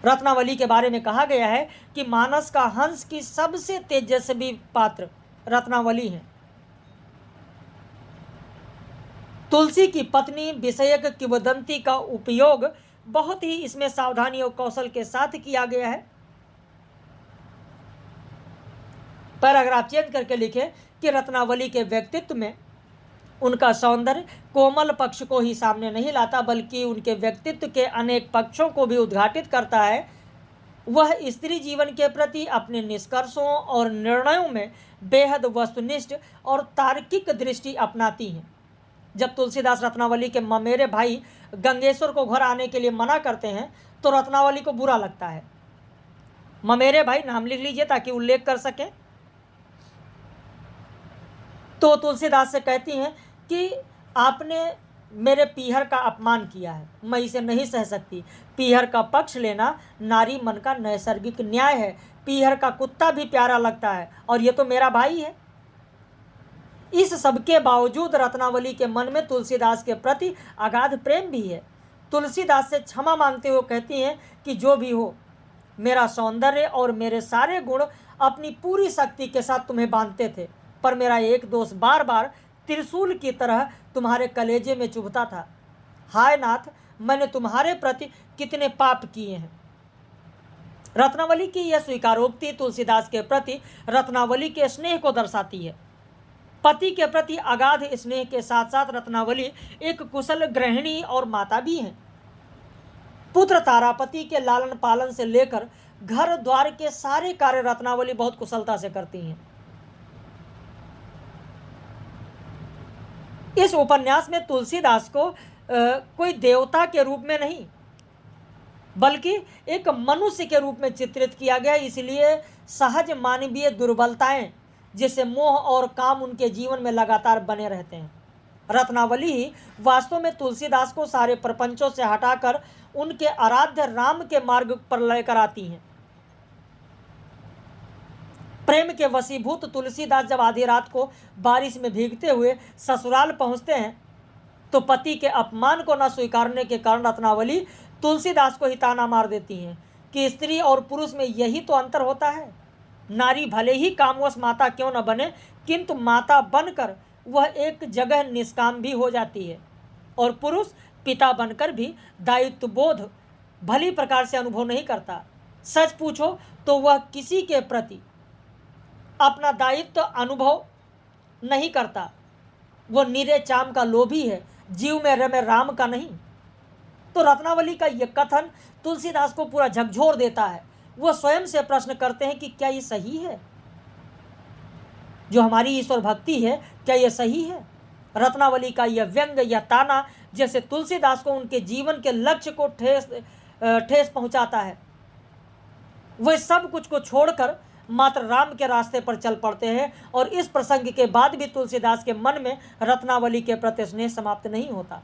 रत्नावली के बारे में कहा गया है कि मानस का हंस की सबसे तेजस्वी पात्र रत्नावली है। तुलसी की पत्नी विषयक किंवदंती का उपयोग बहुत ही इसमें सावधानी और कौशल के साथ किया गया है। पैराग्राफ चेंज करके लिखे कि रत्नावली के व्यक्तित्व में उनका सौंदर्य कोमल पक्ष को ही सामने नहीं लाता, बल्कि उनके व्यक्तित्व के अनेक पक्षों को भी उद्घाटित करता है। वह स्त्री जीवन के प्रति अपने निष्कर्षों और निर्णयों में बेहद वस्तुनिष्ठ और तार्किक दृष्टि अपनाती हैं। जब तुलसीदास रत्नावली के ममेरे भाई गंगेश्वर को घर आने के लिए मना करते हैं तो रत्नावली को बुरा लगता है। ममेरे भाई नाम लिख लीजिए ताकि उल्लेख कर सकें। तो तुलसीदास से कहती हैं कि आपने मेरे पीहर का अपमान किया है, मैं इसे नहीं सह सकती। पीहर का पक्ष लेना नारी मन का नैसर्गिक न्याय है। पीहर का कुत्ता भी प्यारा लगता है और ये तो मेरा भाई है। इस सब के बावजूद रत्नावली के मन में तुलसीदास के प्रति अगाध प्रेम भी है। तुलसीदास से क्षमा मांगते हुए कहती हैं कि जो भी हो, मेरा सौंदर्य और मेरे सारे गुण अपनी पूरी शक्ति के साथ तुम्हें बांधते थे, पर मेरा एक दोस्त बार बार त्रिशूल की तरह तुम्हारे कलेजे में चुभता था। हाय नाथ, मैंने तुम्हारे प्रति कितने पाप किए हैं। रत्नावली की यह स्वीकारोक्ति तुलसीदास के प्रति रत्नावली के स्नेह को दर्शाती है। पति के प्रति अगाध स्नेह के साथ साथ रत्नावली एक कुशल गृहिणी और माता भी हैं। पुत्र तारापति के लालन पालन से लेकर घर द्वार के सारे कार्य रत्नावली बहुत कुशलता से करती हैं। इस उपन्यास में तुलसीदास को कोई देवता के रूप में नहीं बल्कि एक मनुष्य के रूप में चित्रित किया गया, इसलिए सहज मानवीय दुर्बलताएं जैसे मोह और काम उनके जीवन में लगातार बने रहते हैं। रत्नावली ही वास्तव में तुलसीदास को सारे प्रपंचों से हटाकर उनके आराध्य राम के मार्ग पर लेकर आती हैं। प्रेम के वशीभूत तुलसीदास जब आधी रात को बारिश में भीगते हुए ससुराल पहुंचते हैं तो पति के अपमान को न स्वीकारने के कारण रत्नावली तुलसीदास को ही ताना मार देती हैं कि स्त्री और पुरुष में यही तो अंतर होता है। नारी भले ही कामवश माता क्यों न बने, किंतु माता बनकर वह एक जगह निष्काम भी हो जाती है, और पुरुष पिता बनकर भी दायित्व बोध भली प्रकार से अनुभव नहीं करता। सच पूछो तो वह किसी के प्रति अपना दायित्व अनुभव नहीं करता। वह नीरे चाम का लोभी है, जीव में रमे राम का नहीं। तो रत्नावली का यह कथन तुलसीदास को पूरा झकझोर देता है। वह स्वयं से प्रश्न करते हैं कि क्या ये सही है, जो हमारी ईश्वर भक्ति है, क्या यह सही है। रत्नावली का यह व्यंग या ताना जैसे तुलसीदास को उनके जीवन के लक्ष्य को ठेस पहुंचाता है। वह सब कुछ को छोड़कर मात्र राम के रास्ते पर चल पड़ते हैं, और इस प्रसंग के बाद भी तुलसीदास के मन में रत्नावली के प्रति स्नेह समाप्त नहीं होता।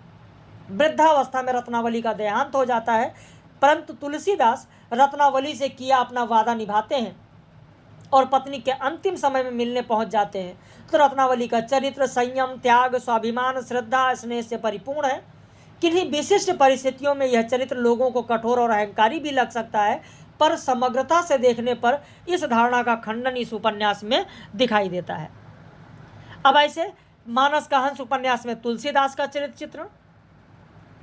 वृद्धावस्था में रत्नावली का देहांत हो जाता है, परंतु तुलसीदास रत्नावली से किया अपना वादा निभाते हैं और पत्नी के अंतिम समय में मिलने पहुंच जाते हैं। तो रत्नावली का चरित्र संयम, त्याग, स्वाभिमान, श्रद्धा, स्नेह से परिपूर्ण है। किन्हीं विशिष्ट परिस्थितियों में यह चरित्र लोगों को कठोर और अहंकारी भी लग सकता है, पर समग्रता से देखने पर इस धारणा का खंडन इस उपन्यास में दिखाई देता है। अब ऐसे मानस का हंस उपन्यास में तुलसीदास का चरित्र चित्रण,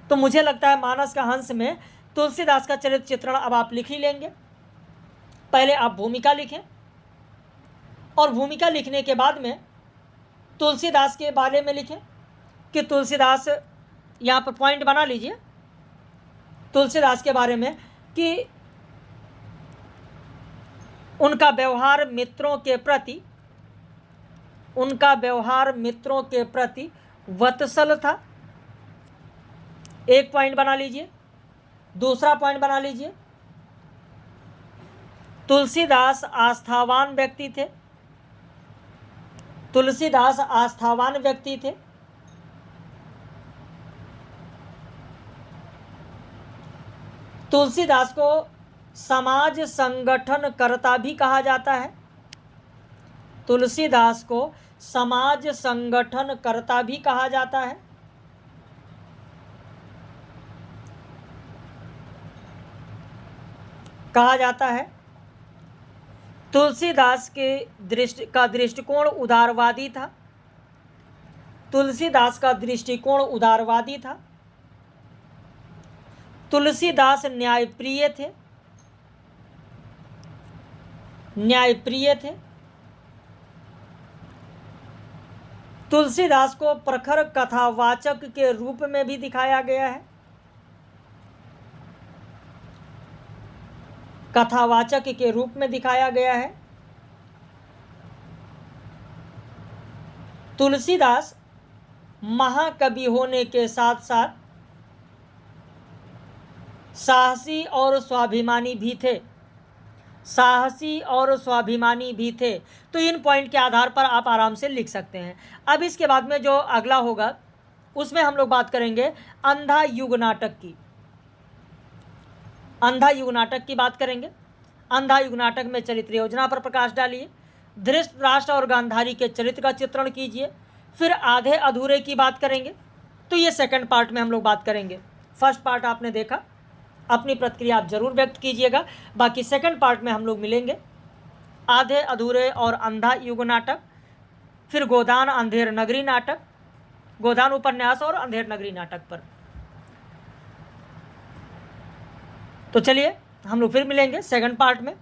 तो मुझे लगता है मानस का हंस में तुलसीदास का चरित्र चित्रण अब आप लिख ही लेंगे। पहले आप भूमिका लिखें, और भूमिका लिखने के बाद में तुलसीदास के बारे में लिखें कि तुलसीदास, यहाँ पर पॉइंट बना लीजिए तुलसीदास के बारे में कि उनका व्यवहार मित्रों के प्रति वत्सल था, एक पॉइंट बना लीजिए। दूसरा पॉइंट बना लीजिए, तुलसीदास आस्थावान व्यक्ति थे। तुलसीदास को समाज संगठन कर्ता भी कहा जाता है। तुलसीदास को समाज संगठन कर्ता भी कहा जाता है। तुलसीदास के दृष्टिकोण उदारवादी था। तुलसीदास न्यायप्रिय थे। तुलसीदास को प्रखर कथावाचक के रूप में भी दिखाया गया है। तुलसीदास महाकवि होने के साथ साथ साहसी और स्वाभिमानी भी थे। तो इन पॉइंट के आधार पर आप आराम से लिख सकते हैं। अब इसके बाद में जो अगला होगा उसमें हम लोग बात करेंगे अंधा युग नाटक की बात करेंगे। अंधा युग नाटक में चरित्र योजना पर प्रकाश डालिए, धृतराष्ट्र और गांधारी के चरित्र का चित्रण कीजिए, फिर आधे अधूरे की बात करेंगे। तो ये सेकंड पार्ट में हम लोग बात करेंगे। फर्स्ट पार्ट आपने देखा, अपनी प्रतिक्रिया आप ज़रूर व्यक्त कीजिएगा। बाकी सेकंड पार्ट में हम लोग मिलेंगे। आधे अधूरे और अंधा युग नाटक, फिर गोदान अंधेर नगरी नाटक, गोदान उपन्यास और अंधेर नगरी नाटक पर। तो चलिए हम लोग फिर मिलेंगे सेकंड पार्ट में।